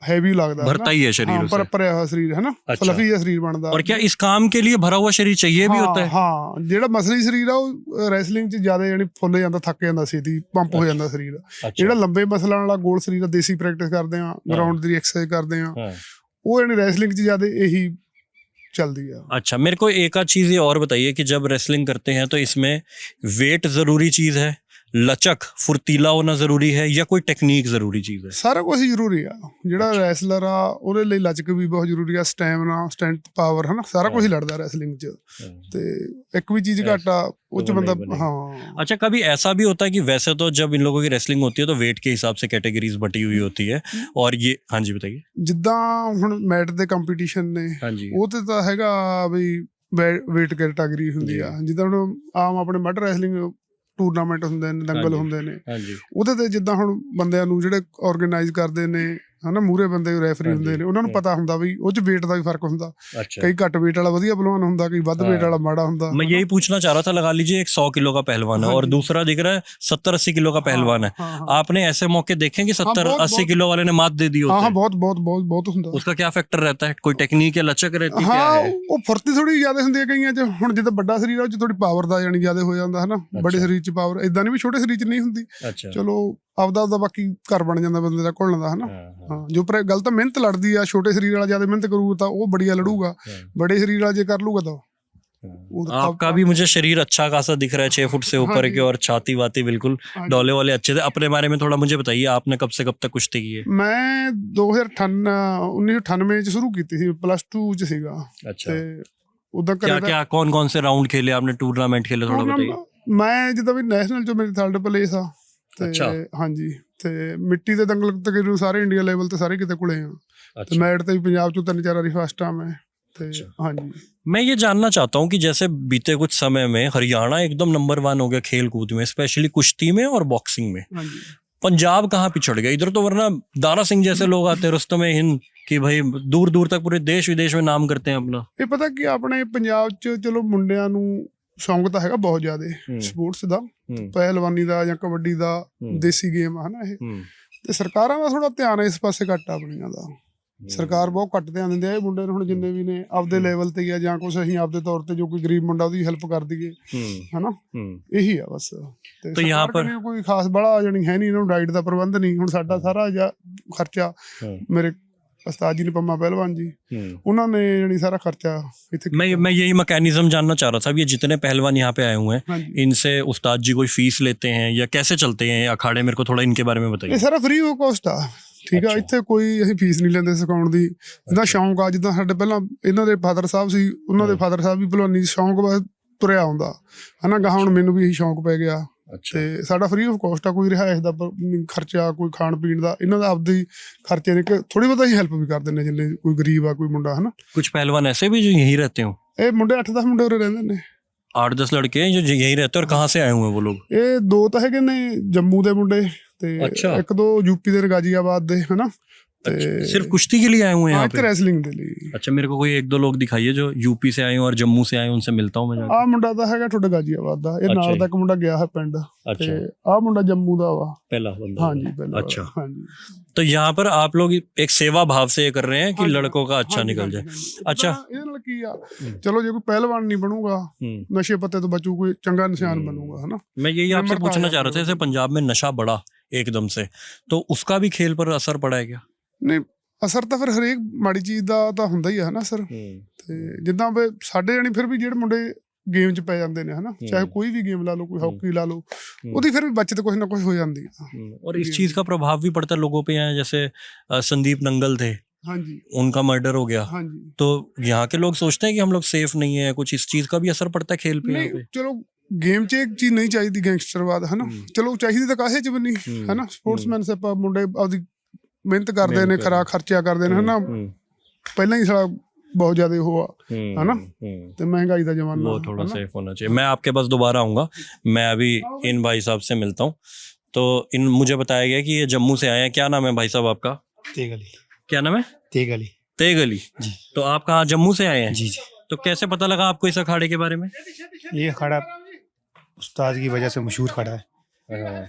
हैवी लगता है, भरता ही है शरीर हाँ, उससे। भरिया हुआ शरीर है ना, अच्छा। फ्लफी जिहा शरीर बनता। और क्या इस काम के लिए भरा हुआ शरीर चाहिए भी होता है? हाँ, ਜਿਹੜਾ ਮਸਲੀ ਸਰੀਰ ਆ ਉਹ ਰੈਸਲਿੰਗ 'ਚ ਜ਼ਿਆਦਾ ਜਾਣੀ ਫੁੱਲ ਜਾਂਦਾ, ਥੱਕ ਜਾਂਦਾ, ਛੇਤੀ ਪੰਪ ਹੋ ਜਾਂਦਾ ਸਰੀਰ। अच्छा। ਜਿਹੜਾ ਲੰਬੇ ਮਸਲਾਂ ਵਾਲਾ ਗੋਲ ਸਰੀਰ ਆ, ਦੇਸੀ ਪ੍ਰੈਕਟਿਸ ਕਰਦੇ ਆ, ਗਰਾਊਂਡ ਦੀ ਐਕਸਰਸਾइज ਕਰਦੇ ਆ, हाँ। ਉਹ ਜਾਣੀ ਰੈਸਲਿੰਗ 'ਚ ਜ਼ਿਆਦਾ ਇਹੀ चलती है। अच्छा, मेरे को एक आध चीज ये और बताइए कि जब रेसलिंग करते हैं तो इसमें वेट जरूरी चीज है, लचक फुर्तीला होना जरूरी है, या कोई टेक्निक जरूरी चीज है? ਸਾਰਾ ਕੁਝ ਜ਼ਰੂਰੀ ਆ। ਜਿਹੜਾ ਰੈਸਲਰ ਆ ਉਹਦੇ ਲਈ ਲਚਕ ਵੀ ਬਹੁਤ ਜ਼ਰੂਰੀ ਆ, ਸਟੈਮਿਨਾ, ਸਟੈਂਥ, ਪਾਵਰ, ਹਨਾ, ਸਾਰਾ ਕੁਝ ਹੀ ਲੜਦਾ ਰੈਸਲਿੰਗ 'ਚ। ਤੇ ਇੱਕ ਵੀ चीज घट आ वो च बंदा। हाँ। अच्छा, कभी ऐसा भी होता है कि वैसे तो जब इन लोगों की रेसलिंग होती है तो वेट के हिसाब से कैटेगरीज बटी हुई होती है, और ये, हाँ जी बताइए। ਜਿੱਦਾਂ ਹੁਣ ਮੈਟ ਦੇ ਕੰਪੀਟੀਸ਼ਨ ਨੇ, हाँ जी। ਉਹ ਤੇ ਤਾਂ ਹੈਗਾ ਬਈ ਵੇਟ ਕੈਟਾਗਰੀ ਹੁੰਦੀ ਆ। ਜਿੱਦਾਂ ਹੁਣ ਆਮ ਆਪਣੇ ਮੱਡ ਰੈਸਲਿੰਗ ਟੂਰਨਾਮੈਂਟ ਹੁੰਦੇ ਨੇ, ਦੰਗਲ ਹੁੰਦੇ ਨੇ, हाँ जी। ਉਹਦੇ ਤੇ ਜਿੱਦਾਂ ਹੁਣ ਬੰਦਿਆਂ ਨੂੰ ਜਿਹੜੇ ਆਰਗੇਨਾਈਜ਼ ਕਰਦੇ ਨੇ, ਹਨਾ, ਮੂਹਰੇ ਬੰਦੇ ਰੈਫਰੀ ਹੁੰਦੇ ਨੇ, ਉਹਨਾਂ ਨੂੰ ਪਤਾ ਹੁੰਦਾ ਵੀ ਉਹ 'ਚ ਵੇਟ ਦਾ ਵੀ ਫਰਕ ਹੁੰਦਾ। अच्छा। ਕਈ ਘੱਟ ਵੇਟ ਵਾਲਾ ਵਧੀਆ ਪਹਿਲਵਾਨ ਹੁੰਦਾ, ਕਈ ਵੱਧ ਵੇਟ ਵਾਲਾ ਮਾੜਾ ਹੁੰਦਾ। मैं यही पूछना चाह रहा था, लगा लीजिए एक 100 किलो का पहलवान है हाँ और जी। दूसरा दिख रहा है 70-80 किलो का पहलवान है। हाँ, हाँ। आपने ऐसे मौके देखे कि 70-80 बहुत। किलो वाले ने मात दे दी हाँ, होती हाँ, है? बहुत बहुत बहुत बहुत ਹੁੰਦਾ। उसका क्या फैक्टर रहता है? कोई टेक्निक या लचक रहती है, क्या ਹਾਂ, है? ਉਹ ਫੁਰਤੀ ਥੋੜੀ ਜ਼ਿਆਦਾ ਹੁੰਦੀ ਹੈ ਕਈਆਂ 'ਚ। ਹੁਣ ਜਿੱਦਾਂ ਵੱਡਾ ਸਰੀਰ ਆ ਉਹ 'ਚ ਥੋੜੀ ਪਾਵਰ ਦਾ ਜਾਣੀ ਜ਼ਿਆਦਾ ਹੋ ਜਾਂਦਾ, ਹਨਾ। ਵੱਡੇ ਸਰੀਰ 'ਚ ਪਾਵਰ ਇਦਾਂ ਨਹੀਂ ਵੀ ਛੋਟੇ ਸਰੀਰ 'ਚ ਨਹੀਂ ਹੁੰਦੀ। अच्छा। ਚਲੋ ਆਪਦਾ ਬਾਕੀ ਘਰ ਬਣ ਜਾਂਦਾ ਬੰਦੇ ਦਾ ਘੁਲਣ ਦਾ, ਹਨਾ। हाँ, ਹਾਂ, ਜੋ ਪਰ ਗੱਲ ਤਾਂ ਮਿਹਨਤ ਲੜਦੀ ਆ। ਛੋਟੇ ਸਰੀਰ ਵਾਲਾ ਜ਼ਿਆਦਾ ਮਿਹਨਤ ਕਰੂਗਾ ਤਾਂ ਉਹ ਬੜੀਆ ਲੜੂਗਾ, ਬੜੇ ਸਰੀਰ ਵਾਲਾ ਜੇ ਕਰ ਲੂਗਾ ਤਾਂ आपका भी मुझे शरीर अच्छा खासा दिख रहा है, 6 फुट से ऊपर के, और छाती वाती बिल्कुल डोले वाले अच्छे थे। अपने बारे में थोड़ा मुझे बताइए, आपने कब से कब तक कुश्ती की है? ਮੈਂ 1998 ਚ ਸ਼ੁਰੂ ਕੀਤੀ ਸੀ, +2 ਚ ਸੀਗਾ। अच्छा। ਤੇ ਉਦਾਂ क्या क्या कौन कौन से राउंड खेले आपने, टूर्नामेंट खेले, थोड़ा बताइए। ਮੈਂ ਜਿੱਦਾਂ ਵੀ ਨੈਸ਼ਨਲ ਚ ਮੇਰੀ 3rd ਪਲੇਸ ਆ। ਤੇ ਅੱਛਾ। ਹਾਂਜੀ, ਤੇ ਮਿੱਟੀ ਦੇ ਦੰਗਲ ਤਕਰੀਬਨ ਸਾਰੇ ਇੰਡੀਆ ਲੈਵਲ ਤੇ ਸਾਰੇ ਕਿਤੇ ਕੁਲੇ ਆ। ਤੇ अच्छा। ਮੈਟ ਤੇ ਵੀ ਪੰਜਾਬ ਚੋਂ 3-4 ਵਾਰੀ ਫਸਟ ਆ ਮੈਂ। ਤੇ ਹਾਂਜੀ। मैं ये जानना चाहता हूँ कि जैसे बीते कुछ समय में हरियाणा एकदम नंबर 1 हो गया खेल कूद में, स्पेशली कुश्ती में और बॉक्सिंग में। ਹਾਂਜੀ। पंजाब कहाँ पिछड़ गया? इधर तो वरना दारा सिंह जैसे लोग आते हैं, रुस्तम हिंद, कि भाई दूर दूर तक पूरे देश विदेश में नाम करते हैं अपना। ਇਹ ਪਤਾ ਕੀ ਆਪਣੇ ਪੰਜਾਬ ਚ ਚਲੋ ਮੁੰਡਿਆਂ ਨੂੰ ਸ਼ੌਂਕ ਤਾਂ ਹੈਗਾ ਬਹੁਤ ਜ਼ਿਆਦਾ ਸਪੋਰਟਸ ਦਾ, ਪਹਿਲਵਾਨੀ ਦਾ ਜਾਂ ਕਬੱਡੀ ਦਾ, ਦੇਸੀ ਗੇਮ ਆ, ਹਨਾ। ਇਹ ਤੇ ਸਰਕਾਰਾਂ ਦਾ ਥੋੜਾ ਧਿਆਨ ਇਸ ਪਾਸੇ ਘੱਟ ਆਪਣੀਆਂ ਦਾ। ਸਰਕਾਰ ਬਹੁਤ ਘੱਟ ਧਿਆਨ ਦਿੰਦੀ ਆ ਇਹ ਮੁੰਡੇ ਨੂੰ। ਹੁਣ ਜਿੰਨੇ ਵੀ ਨੇ ਆਪਦੇ ਲੈਵਲ ਤੇ ਆ ਜਾਂ ਕੁਛ ਅਸੀਂ ਆਪਦੇ ਤੌਰ ਤੇ ਜੋ ਕੋਈ ਗਰੀਬ ਮੁੰਡਾ ਉਹਦੀ ਹੈਲਪ ਕਰ ਦਈਏ, ਹਨਾ। ਇਹੀ ਆ ਬਸ। ਤੇ तो यहाँ पर ਕੋਈ ਖਾਸ ਬੜਾ ਜਾਣੀ ਹੈ ਨਹੀਂ, ਇਹਨਾਂ ਨੂੰ ਡਾਈਟ ਦਾ ਪ੍ਰਬੰਧ ਨਹੀਂ। ਹੁਣ ਸਾਡਾ ਸਾਰਾ ਖਰਚਾ ਮੇਰੇ ਉਸਤਾਦ जी ने, पम्मा पहलवान जी, उन्होंने यानी सारा खर्चा इत्थे। मैं यही मैकेनिज्म जानना चाह रहा था। अब ये जितने पहलवान यहाँ पे आए हुए हैं, इनसे उस्ताद जी कोई फीस लेते हैं या कैसे चलते हैं अखाड़े? मेरे को थोड़ा इनके बारे में बताइए। ਇਹ ਸਾਰਾ ਫ੍ਰੀ ਆਫ ਕਾਸਟ ਆ, ਠੀਕ ਆ। ਇੱਥੇ ਕੋਈ ਅਸੀਂ ਫੀਸ ਨਹੀਂ ਲੈਂਦੇ ਸਿਖਾਉਣ ਦੀ। ਜਿੱਦਾਂ ਸ਼ੌਂਕ ਆ, ਜਿੱਦਾਂ ਸਾਡੇ ਪਹਿਲਾਂ ਇਹਨਾਂ ਦੇ ਫਾਦਰ ਸਾਹਿਬ ਸੀ, ਉਹਨਾਂ ਦੇ ਫਾਦਰ ਸਾਹਿਬ ਵੀ ਭਲਵਾਨੀ ਸ਼ੌਂਕ ਬਸ ਤੁਰਿਆ ਆਉਂਦਾ, ਹਨਾ। ਗਾਹਾਂ ਹੁਣ ਮੈਨੂੰ ਵੀ ਇਹੀ ਸ਼ੌਂਕ ਪੈ ਗਿਆ। ਤੇ ਸਾਡਾ ਫ੍ਰੀ ਆਫ ਕਾਸਟ ਆ। ਕੋਈ ਰਿਹਾਇਸ਼ ਦਾ ਖਰਚਾ, ਕੋਈ ਖਾਣ ਪੀਣ ਦਾ, ਇਹਨਾਂ ਦਾ ਆਪਦੇ ਖਰਚੇ ਨੇ। ਥੋੜੀ ਬਹੁਤਾ ਹੀ ਹੈਲਪ ਵੀ ਕਰ ਦਿੰਦੇ ਜਿੰਨੇ ਕੋਈ ਗਰੀਬ ਆ, ਕੋਈ ਮੁੰਡਾ, ਹਨਾ। कुछ पहलवान ऐसे भी जो यहीं रहते हो? ਇਹ ਮੁੰਡੇ 8-10 ਮੁੰਡੇ ਉਰੇ ਰਹਿੰਦੇ ਨੇ। 8-10 लड़के हैं जो यहीं रहते हैं। और कहाँ से आए हुए हैं वो लोग? ਇਹ 2 ਤਾਂ ਹੈਗੇ ਨੇ ਜੰਮੂ ਦੇ ਮੁੰਡੇ, ਤੇ ਅੱਛਾ। 1-2 ਯੂਪੀ ਦੇ, ਗਾਜ਼ੀਆਬਾਦ ਦੇ, ਹਨਾ। अच्छा, सिर्फ कुश्ती के लिए आए हुए हैं यहाँ ਤੇ पे? ਰੈਸਲਿੰਗ ਦੇ ਲਈ। अच्छा, मेरे को कोई एक दो लोग दिखाइए जो यूपी से आए हो और जम्मू से आए हो, उनसे मिलता हूँ मैं जाके। ਆਹ ਮੁੰਡਾ ਤਾਂ ਹੈਗਾ ਤੁਹਾਡੇ ਗਾਜੀਆਬਾਦ ਦਾ, ਇਹ ਅੱਛਾ ਨਾਲ ਜੀ। ਦਾ ਇੱਕ ਮੁੰਡਾ ਗਿਆ ਹੈ ਪਿੰਡ, अच्छा, ਤੇ ਆਹ ਮੁੰਡਾ ਜੰਮੂ ਦਾ ਵਾ। पहला बंदा। ਹਾਂਜੀ ਪਹਿਲਾਂ अच्छा, ਹਾਂਜੀ। तो यहाँ पर आप लोग एक सेवा भाव से ये कर रहे हैं कि ਹਾਂਜੀ, लड़कों का अच्छा ਹਾਂਜੀ, निकल ਹਾਂਜੀ, जाए। ਹਾਂਜੀ। अच्छा। ਤਾਂ ਇਹਦੇ ਨਾਲ ਕੀ ਆ, ਚਲੋ ਜੇ ਕੋਈ ਪਹਿਲਵਾਨ ਨਹੀਂ ਬਣੂਗਾ, ਨਸ਼ੇ ਪੱਤੇ ਤੋਂ ਬਚੂ, ਕੋਈ ਚੰਗਾ ਨਿਸ਼ਾਨ ਬਣੂਗਾ, ਹਨਾ। मैं यही आपसे नंबर पूछना पाया चाह रहा था, करो। जैसे पंजाब में नशा बढ़ा एकदम से, तो उसका भी खेल पर असर पड़ा है क्या? ਨਹੀਂ ਅਸਰ ਤਾਂ ਫਿਰ ਹਰੇਕ ਮਾੜੀ ਚੀਜ਼ ਦਾ ਤਾਂ ਹੁੰਦਾ ਹੀ ਆ ਹਨਾ ਸਰ। ਤੇ ਜਿੱਦਾਂ ਵੀ ਸਾਡੇ ਜਾਣੀ ਫਿਰ ਵੀ ਜਿਹੜੇ ਮੁੰਡੇ ਗੇਮ 'ਚ ਪੈ ਜਾਂਦੇ ਨੇ ਹਨਾ, ਚਾਹੇ ਕੋਈ ਵੀ ਗੇਮ ਲਾ ਲਓ, ਕੋਈ ਹਾਕੀ ਲਾ ਲਓ, ਉਹਦੀ ਫਿਰ ਵੀ बचत कुछ ना कुछ हो जाती है। और इस चीज का प्रभाव भी पड़ता है लोगों पे यहाँ, जैसे संदीप नंगल थे, हाँ जी, उनका मर्डर हो गया, हाँ जी। तो यहाँ के लोग सोचते हैं कि हम लोग सेफ नहीं है, कुछ इस चीज का भी असर पड़ता है खेल पे यहाँ नहीं पे? चलो गेम 'ਚ एक चीज नहीं चाहिए गैंगस्टरवाद है ना, चलो चाहिए ਤਾਂ ਕਾਹੇ 'ਚ ਵੀ ਨਹੀਂ ਹੈ ਨਾ। ਸਪੋਰਟਸਮੈਨਸ਼ਿਪ ਮੁੰਡੇ ਆਪਦੀ ਮਿਹਨਤ ਕਰਦੇ ਨੇ, ਖਰਾ ਖਰਚਾ ਕਰਦੇ ਨੇ ਹਨਾ। ਪਹਿਲਾਂ ਹੀ ਸਾਲਾ बहुत ज्यादा हुआ है ना, तो महंगाई का जमाना, वो थोड़ा सेफ होना चाहिए। मैं आपके पास दोबारा आऊंगा, मैं अभी इन भाई साहब से मिलता हूँ। तो इन मुझे बताया गया कि ये जम्मू से आए हैं। क्या नाम है भाई साहब आपका? तेगली। क्या नाम है? तेगली। तेगली जी। तो आप कहाँ जम्मू से आए हैं? जी जी। तो कैसे पता लगा आपको इस अखाड़े के बारे में? ये अखाड़ा उस्ताद की वजह से मशहूर अखाड़ा है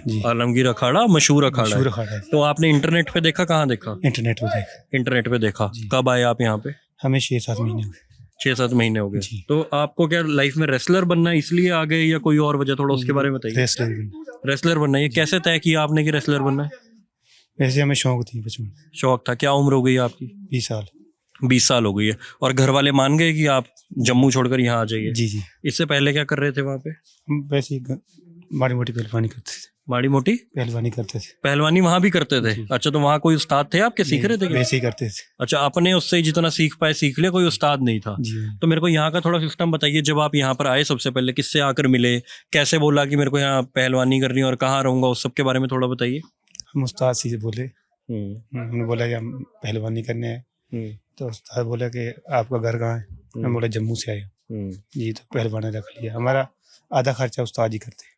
जी। आलमगीर अखाड़ा मशहूर अखाड़ा मशहूर है। अखाड़ा है। तो आपने इंटरनेट पे देखा? कहाँ देखा? इंटरनेट पर देखा। इंटरनेट पे देखा। जी। कब आए आप यहाँ पे? हमें 6-7 महीने हुए। 6-7 महीने हो गए। जी। तो आपको क्या लाइफ में रेसलर बनना है इसलिए आ गए या कोई और वजह? थोड़ा उसके बारे में बताइए। रेसलर भी। रेसलर बनना है, ये कैसे तय किया आपने कि रेसलर बनना है? वैसे हमें शौक थी बचपन में। शौक था। क्या उम्र हो गई आपकी? 20 साल। 20 साल हो गई है। और घर वाले मान गए कि आप जम्मू छोड़कर यहाँ आ जाइए? जी जी। इससे पहले क्या कर रहे थे वहाँ पे? हम वैसे ही माड़ी मोटी पहलवानी करते थे। माड़ी मोटी पहलवानी करते थे। पहलवानी वहाँ भी करते थे? जी। अच्छा, तो वहाँ कोई उस्ताद थे आपके सीख रहे थे क्या? वैसे ही करते थे। अच्छा, अपने उससे ही जितना सीख पाए सीख लिया, कोई उस्ताद नहीं था? जी। तो मेरे को यहाँ का थोड़ा सिस्टम बताइए। जब आप यहाँ पर आए सबसे पहले किससे आकर मिले, कैसे बोला कि मेरे को यहाँ पहलवानी करनी है और कहाँ रहूंगा, उस सब के बारे में थोड़ा बताइए। हम उस्ताद से बोले, हमने बोला कि हम पहलवानी करने हैं, तो उस्ताद बोला कि आपका घर कहाँ है? हम बोला जम्मू से आए जी। तो पहलवानी रख लिया। हमारा आधा खर्चा उस्ताद ही करते।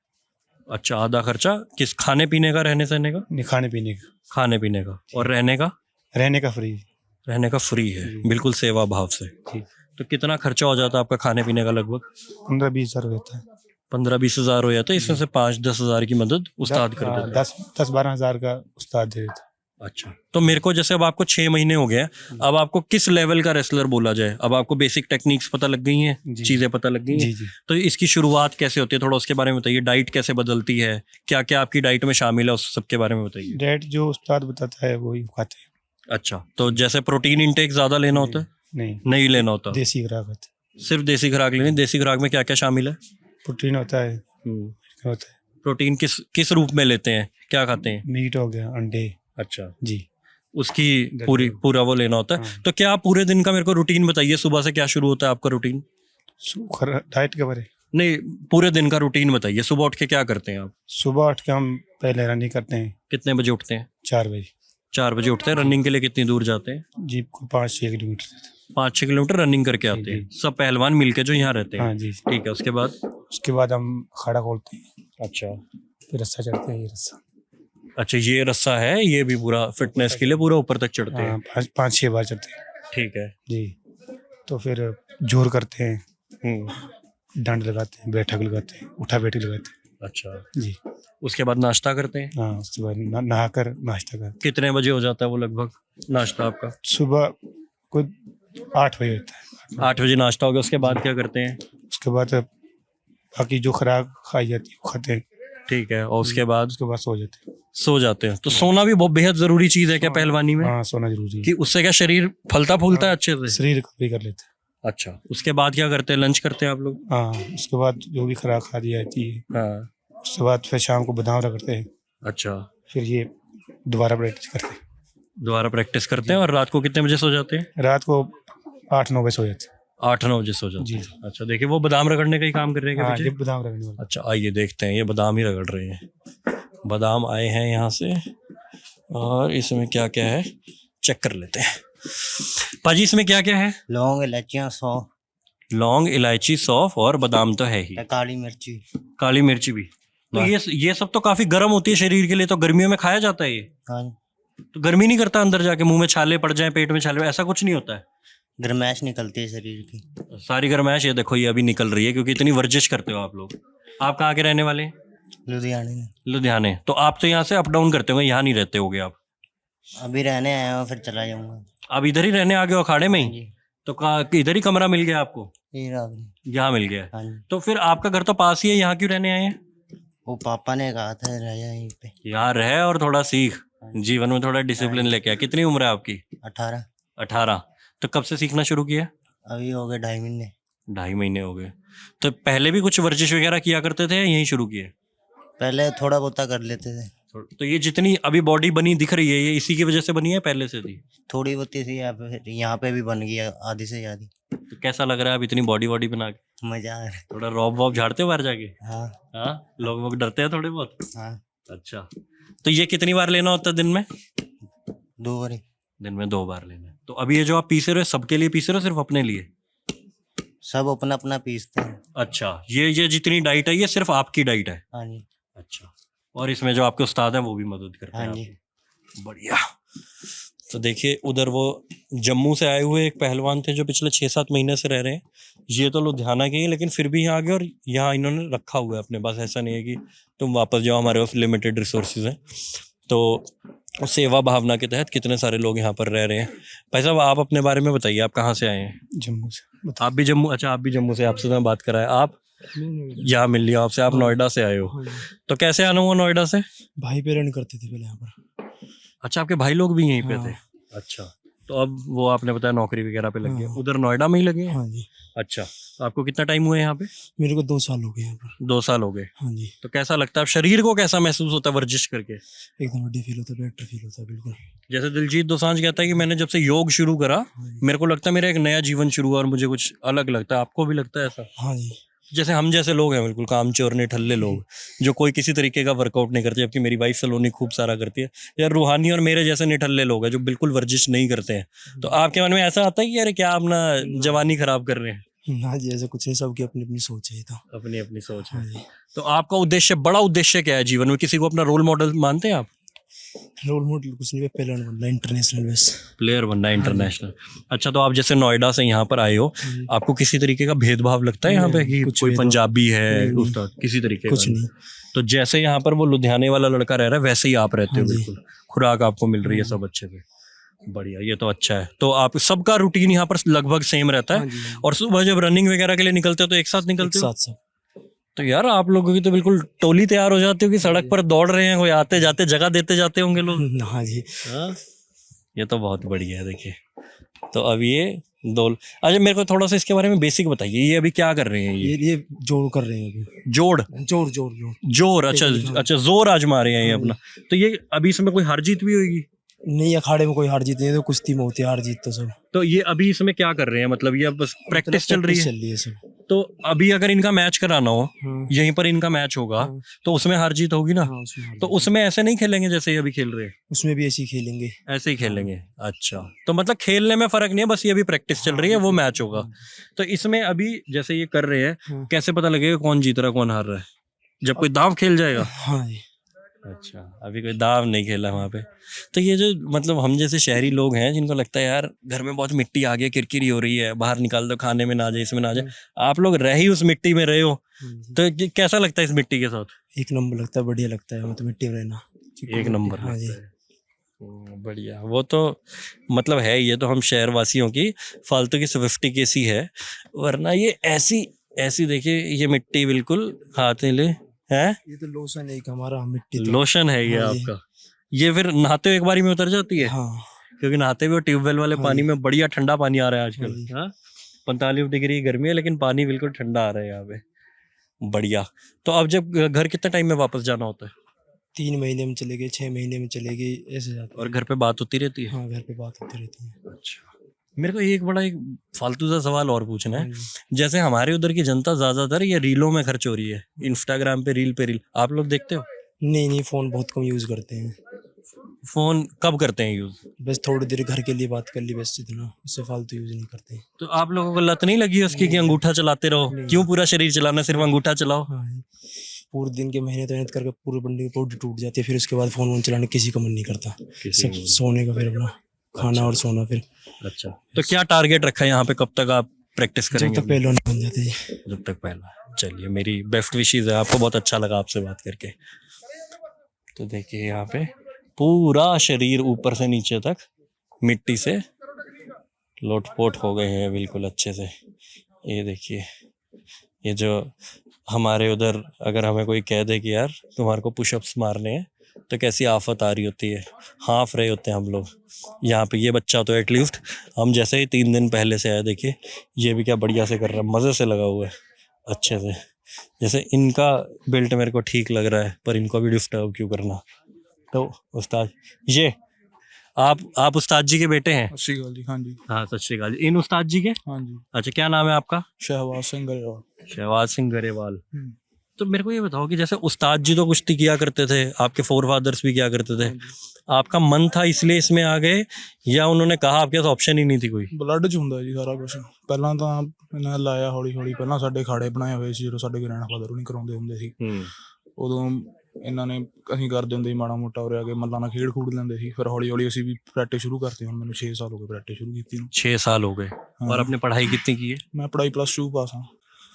अच्छा, आधा खर्चा किस? खाने पीने का, रहने सहने का? नहीं, खाने पीने का। खाने पीने का। और रहने का? रहने का फ्री। रहने का फ्री है, बिल्कुल सेवा भाव से। जी। तो कितना खर्चा हो जाता है आपका खाने पीने का? लगभग 15-20 हज़ार होता है। 15-20 हज़ार हो जाता है। इसमें से 5-10 हज़ार की मदद उस्ताद कर देते हैं। 10-12 हज़ार का उस्ताद दे देता। अच्छा, तो मेरे को जैसे अब आपको 6 महीने हो गए हैं, अब आपको किस लेवल का रेसलर बोला जाए? अब आपको बेसिक टेक्निक्स पता लग गई हैं, जी। चीजें पता लग गई हैं। जी जी। तो इसकी शुरुआत कैसे होती है, थोड़ा उसके बारे में बताइए। डाइट कैसे बदलती है, क्या क्या आपकी डाइट में शामिल है, उस सब के बारे में बताइए। डाइट जो उस्ताद बताता है वही खाते हैं। अच्छा, तो जैसे प्रोटीन इंटेक ज्यादा लेना होता है? नहीं, नहीं लेना होता, देसी खुराक होता है। सिर्फ देसी खुराक लेनी। देसी खुराक में क्या क्या शामिल है? प्रोटीन होता है। होता है। प्रोटीन किस किस रूप में लेते हैं, क्या खाते हैं? मीट हो गया, अंडे। अच्छा जी। उसकी पूरा वो लेना होता है। हाँ। तो क्या आप पूरे दिन का मेरे को रूटीन बताइए, सुबह से क्या शुरू होता है आपका रूटीन? डाइट के बारे? नहीं, पूरे दिन का रूटीन बताइए। सुबह उठ के क्या करते हैं आप? सुबह उठ के हम पहले रनिंग करते हैं। कितने बजे उठते हैं? 4 बजे। 4 बजे उठते हैं। रनिंग के लिए कितनी दूर जाते हैं? जी, 5-6 किलोमीटर। 5-6 किलोमीटर रनिंग करके आते हैं। सब पहलवान मिलके जो यहाँ रहते हैं? हाँ जी। ठीक है, उसके बाद? उसके बाद हम अखाड़ा खोलते हैं। अच्छा, फिर रस्सा चढ़ते हैं। ये रस्सा। अच्छा, ये रस्सा है, ये भी पूरा फिटनेस के लिए पूरा ऊपर तक चढ़ते हैं? 5-6 बार चढ़ते हैं। ठीक है जी। तो फिर जोर करते हैं, डंड लगाते हैं, बैठक लगाते हैं, उठा बैठक लगाते हैं। अच्छा जी। उसके बाद नाश्ता करते हैं? हाँ, उसके बाद नहाकर नाश्ता करते। कितने बजे हो जाता है वो लगभग नाश्ता आपका? सुबह कोई 8 बजे होता है। 8 बजे नाश्ता हो गया, उसके बाद क्या करते हैं? उसके बाद बाकी जो खुराक खाई जाती है वो खाते हैं। ठीक है, और उसके बाद? उसके बाद सो जाते हैं। सो जाते हैं। तो सोना भी बहुत बेहद जरूरी चीज है क्या पहलवानी में? हाँ, सोना जरूरी कि है। उससे क्या शरीर फलता फूलता है अच्छे से? शरीर रिकवरी कर लेते हैं। अच्छा, उसके बाद क्या करते हैं? लंच करते हैं आप लोग? हाँ, उसके बाद जो भी खुराक खा दी जाती है, हाँ। उसके बाद फिर शाम को बादाम रगड़ते हैं। अच्छा, फिर ये दोबारा प्रैक्टिस करते हैं। दोबारा प्रैक्टिस करते हैं। और रात को कितने बजे सो जाते हैं? रात को 8-9 बजे सो जाते हैं। 8-9 बजे सो जाते हैं। जी। अच्छा, देखिए वो बादाम रगड़ने का ही काम कर रहे हैं क्या हाँ, पीछे? ये बादाम रगड़ने वाला। अच्छा, आइए देखते हैं। ये बादाम ही रगड़ रहे हैं। बादाम आए हैं यहाँ से, और इसमें क्या क्या है चेक कर लेते हैं। पाजी, इसमें क्या क्या है? लौंग, इलायचियाँ, सौंफ, लौंग, इलायची, सौंफ और बादाम तो है ही। काली मिर्ची। काली मिर्ची भी। तो ये सब तो काफी गर्म होती है शरीर के लिए, तो गर्मियों में खाया जाता है ये? हाँ। तो गर्मी नहीं करता अंदर जाके, मुंह में छाले पड़ जाए, पेट में छाले, ऐसा कुछ नहीं होता है? गर्माइश निकलती है शरीर की। सारी गर्माइश ये देखो ये अभी निकल रही है क्योंकि इतनी वर्जिश करते हो आप लोग। आप कहाँ के रहने वाले हैं? लुधियाने में। लुधियाने। तो आप तो यहाँ से अप डाउन करते होंगे, यहाँ नहीं रहते होगे आप? अभी रहने आया हूँ, फिर चला जाऊंगा। आप इधर ही रहने आ गए हो अखाड़े में ही? जी। तो कहाँ इधर ही कमरा मिल गया आपको? ये रहा अभी। यहाँ मिल गया है। हाँ जी। तो फिर आपका घर तो पास ही है, यहाँ क्यों रहने आए हैं? वो पापा ने कहा था रह जा यहीं पे। यहाँ रहे और थोड़ा सीख, जीवन में थोड़ा डिसिप्लिन लेके आ। कितनी उम्र है आपकी? 18। 18। तो कब से सीखना शुरू किया? अभी हो गए 2.5 महीने। 2.5 महीने हो गए। तो पहले भी कुछ वर्जिश वगैरह किया करते थे या यहीं शुरू किए? पहले थोड़ा बहुत कर लेते थे। तो ये जितनी अभी बॉडी बनी दिख रही है ये इसी की वजह से बनी है, पहले से थी? थोड़ी बहुत सी यहाँ पे भी बन गया, आधी से ज़्यादा। तो कैसा लग रहा है अब इतनी बॉडी बना के? मजा आ रहा है। थोड़ा रॉब वॉब झाड़ते हो बाहर जाके? हाँ हाँ, लोग डरते हैं थोड़े बहुत? हाँ। अच्छा। तो ये कितनी बार लेना होता है दिन में? 2 बार। दिन में 2 बार लेना है। तो अभी ये जो आप पीस रहे हो सबके लिए पीस रहे हो, सिर्फ अपने लिए? सब अपना अपना पीसते हैं। अच्छा, ये जितनी डाइट है ये सिर्फ आपकी डाइट है? हाँ जी। अच्छा। और इसमें जो आपके उस्ताद हैं वो भी मदद करते हैं हाँ जी। आपकी? बढ़िया। तो देखिए उधर वो जम्मू से आए हुए एक पहलवान थे जो पिछले 6-7 महीने से रह रहे हैं। ये तो लुधियाना के ही लेकिन फिर भी यहाँ आ गए और यहाँ इन्होंने रखा हुआ है अपने पास। ऐसा नहीं है कि तुम वापस जाओ, हमारे पास लिमिटेड रिसोर्सेज हैं। तो सेवा भावना के तहत कितने सारे लोग यहाँ पर रह रहे हैं। भाई साहब आप अपने बारे में बताइए, आप कहाँ से आए हैं? जम्मू से। आप भी जम्मू? अच्छा, आप भी जम्मू से। आपसे मैं बात कराया, आप यहाँ मिल लिया आपसे, आप नोएडा से आए हो। तो कैसे आना हुआ नोएडा से? भाई पे रन करते थे पहले यहाँ पर। अच्छा, आपके भाई लोग भी यहीं पे थे? हाँ। अच्छा। तो अब वो आपने बताया नौकरी वगैरह पे लग गए, हाँ। उधर नोएडा में ही लगे हैं? हाँ जी। अच्छा। तो आपको कितना टाइम हुआ है यहाँ पे? मेरे को 2 साल हो गए यहाँ पर। 2 साल हो गए। हाँ जी। तो कैसा लगता है, शरीर को कैसा महसूस होता है वर्जिश करके? एकदम बड़ी फील होता है, बेटर फील होता है बिल्कुल। जैसे दिलजीत दोसांझ कहता है कि मैंने जब से योग शुरू करा मेरे को लगता है मेरा एक नया जीवन शुरू हुआ और मुझे कुछ अलग लगता है। आपको भी लगता है ऐसा? हाँ जी। जैसे हम जैसे लोग हैं बिल्कुल कामचोर निठल्ले लोग जो कोई किसी तरीके का वर्कआउट नहीं करते, जबकि मेरी वाइफ सलोनी खूब सारा करती है, या रूहानी और मेरे जैसे निठल्ले लोग हैं जो बिल्कुल वर्जिश नहीं करते हैं। तो आपके मन में ऐसा आता है कि यार क्या अपना जवानी खराब कर रहे हैं? हाँ जी, ऐसा कुछ नहीं, सबकी अपनी अपनी सोच है ये तो। अपनी अपनी सोच है। हाँ जी। तो आपका उद्देश्य, बड़ा उद्देश्य क्या है जीवन में? किसी को अपना रोल मॉडल मानते हैं आप? रोल मॉडल कुछ नहीं, प्लेयर बनना इंटरनेशनल बस। प्लेयर बनना इंटरनेशनल। अच्छा, तो आप जैसे नोएडा से यहाँ पर आए हो, आपको किसी तरीके का भेदभाव लगता है यहाँ पे कि कोई पंजाबी है उसका किसी तरीके कुछ का? नहीं। तो जैसे यहाँ पर वो लुधियाने वाला लड़का रह रहा है वैसे ही आप रहते हो? बिल्कुल खुराक आपको मिल रही है सब अच्छे से? बढ़िया, ये तो अच्छा है। तो आप सबका रूटीन यहाँ पर लगभग सेम रहता है? और सुबह जब रनिंग वगैरह के लिए निकलते हो तो एक साथ निकलते हो? साथ। तो यार आप लोगों की तो बिल्कुल टोली तैयार हो जाती हो कि सड़क पर दौड़ रहे हैं, कोई आते जाते जगह देते जाते होंगे लोग। हाँ जी। हाँ, ये तो बहुत बढ़िया है। देखिए तो अब ये अच्छा मेरे को थोड़ा सा इसके बारे में बेसिक बताइए, ये अभी क्या कर रहे हैं? ये जोड़ कर रहे हैं अभी। जोड़? जोर। अच्छा, जोर आजमा रहे हैं ये अपना। तो ये अभी इसमें कोई हार जीत भी होगी? नहीं, अखाड़े में कोई हार जीत नहीं है, तो कुश्ती में होती है हार जीत तो सब। तो ये अभी इसमें क्या कर रहे हैं, मतलब ये बस प्रैक्टिस चल रही है? सब। तो अभी अगर इनका मैच कराना हो, हाँ। यहीं पर इनका मैच होगा, तो उसमें हार जीत होगी ना? हाँ, उसमें हार तो जीत। उसमें ऐसे नहीं खेलेंगे जैसे ये अभी खेल रहे हैं? उसमें भी ऐसे ही खेलेंगे। ऐसे ही खेलेंगे। अच्छा, तो मतलब खेलने में फर्क नहीं है, बस ये अभी प्रैक्टिस चल रही है, वो मैच होगा। तो इसमें अभी जैसे ये कर रहे हैं, कैसे पता लगेगा कौन जीत रहा है कौन हार रहा है? जब कोई दाव खेल जाएगा? हाँ जी। अच्छा, अभी कोई दाव नहीं खेला वहाँ पे। तो ये जो मतलब हम जैसे शहरी लोग हैं जिनको लगता है यार घर में बहुत मिट्टी आ गई, किरकिरी हो रही है, बाहर निकाल दो, खाने में ना जाए, इसमें ना जाए, आप लोग रह ही उस मिट्टी में रहे हो, तो कैसा लगता है इस मिट्टी के साथ? एक नंबर लगता है, बढ़िया लगता है तो मिट्टी में रहना। एक नंबर हाँ जी। लगता है। बढ़िया। वो तो मतलब है, ये तो हम शहर वासियों की फालतू की सोफिस्टिकेसी है, वरना ये ऐसी देखिए ये मिट्टी बिल्कुल हाथ में ले है। ये तो लोशन है एक हमारा, मिट्टी तो। लोशन है ये हाँ जी। आपका? ये फिर नहाते हुए एक बारी में उतर जाती है? हाँ। क्योंकि नहाते हुए ट्यूबवेल वाले हाँ पानी जी। में बढ़िया ठंडा पानी आ रहा है हाँ आजकल। जी। हाँ, 45 डिग्री गर्मी है लेकिन पानी बिल्कुल ठंडा आ रहा है यहाँ पे। बढ़िया। तो अब जब घर कितने टाइम में वापस जाना होता है? 3 महीने में चले गए, 6 महीने में चले गए, ऐसे जाते हैं। और घर पे बात होती रहती है? हाँ, घर पे बात होती रहती है। अच्छा, मेरे को एक बड़ा एक फालतू सा सवाल और पूछना है। हाँ जी। जैसे हमारे उधर की जनता ज्यादातर ये रीलों में खर्च हो रही है, इंस्टाग्राम पे रील, आप लोग देखते हो? नहीं, फोन बहुत कम यूज करते हैं। फोन कब करते हैं यूज? बस थोड़ी देर घर के लिए बात कर ली, बस इतना, उससे फालतू यूज नहीं करते। तो आप लोगों को लत नहीं लगी उसकी कि अंगूठा चलाते रहो? क्यों पूरा शरीर चलाना, सिर्फ अंगूठा चलाओ? हाँ, पूरे दिन के मेहनत मेहनत करके पूरी बंडी की बॉडी टूट जाती है, फिर उसके बाद फोन वोन चलाने किसी का मन नहीं करता, सब सोने का, फिर अपना खाना और सोना। फिर अच्छा, तो क्या टारगेट रखा है यहाँ पे, कब तक आप प्रैक्टिस जब करेंगे? तक पहलवान नहीं बन जाते जी। जब तक पहला। चलिए, मेरी बेस्ट विशेज़ है आपको, बहुत अच्छा लगा आपसे बात करके। तो देखिए यहाँ पे पूरा शरीर ऊपर से नीचे तक मिट्टी से लोटपोट हो गए हैं बिल्कुल अच्छे से। ये देखिए, ये जो हमारे उधर अगर हमें कोई कह दे कि यार तुम्हारे को पुशअप्स मारने हैं, तो कैसी आफत आ रही होती है, हाँफ रहे होते हैं हम लोग। यहाँ पे ये बच्चा तो एटलीस्ट हम जैसे ही 3 दिन पहले से आया, देखिए ये भी क्या बढ़िया से कर रहा है, मज़े से लगा हुआ है अच्छे से। जैसे इनका बेल्ट मेरे को ठीक लग रहा है, पर इनको भी डिस्टर्ब क्यों करना। तो उस्ताद, ये आप उस्ताद जी के बेटे हैं? सत श्री अकाल जी। हाँ जी। हाँ, सत श्री अकाल जी। इन उस्ताद जी के? हाँ जी। अच्छा, क्या नाम है आपका? शहबाज सिंह गरेवाल। शहबाज सिंह गरेवाल। तो मेरे को ये बताओ कि जैसे उस्ताद जी तो कुश्ती किया करते थे, आपके फोरफादर्स भी किया करते थे, आपका मन था इसलिए इसमें आ गए, या उन्होंने कहा आपके पास ऑप्शन ही नहीं थी कोई? ਬਲੱਡ 'ਚ ਹੁੰਦਾ ਜੀ ਸਾਰਾ ਕੁਝ। ਪਹਿਲਾਂ ਤਾਂ ਇਹਨਾਂ ਨੇ ਲਾਇਆ ਹੌਲੀ ਹੌਲੀ, ਪਹਿਲਾਂ ਸਾਡੇ ਅਖਾੜੇ ਬਣਾਏ ਹੋਏ ਸੀ ਜਦੋਂ ਸਾਡੇ ਗ੍ਰੈਂਡਫਾਦਰ ਨਹੀਂ ਕਰਾਉਂਦੇ ਹੁੰਦੇ ਸੀ, ਉਦੋਂ ਇਹਨਾਂ ਨੇ ਅਸੀਂ ਕਰਦੇ ਹੁੰਦੇ ਸੀ ਮਾੜਾ ਮੋਟਾ, ਉਰੇ ਆ ਕੇ ਮੱਲਾਂ ਨਾਲ ਖੇਡ ਖੂਡ ਲੈਂਦੇ ਸੀ। ਫਿਰ ਹੌਲੀ ਹੌਲੀ ਅਸੀਂ ਵੀ ਪ੍ਰੈਕਟਿਸ ਸ਼ੁਰੂ ਕਰਤੀ। ਹੁਣ ਮੈਨੂੰ 6 ਸਾਲ ਹੋ ਗਏ ਪ੍ਰੈਕਟਿਸ ਸ਼ੁਰੂ ਕੀਤੀ ਨੂੰ। 6 साल हो गए। और आपने पढ़ाई कितनी की है? ਮੈਂ ਪੜ੍ਹਾਈ +2 ਪਾਸ ਹਾਂ।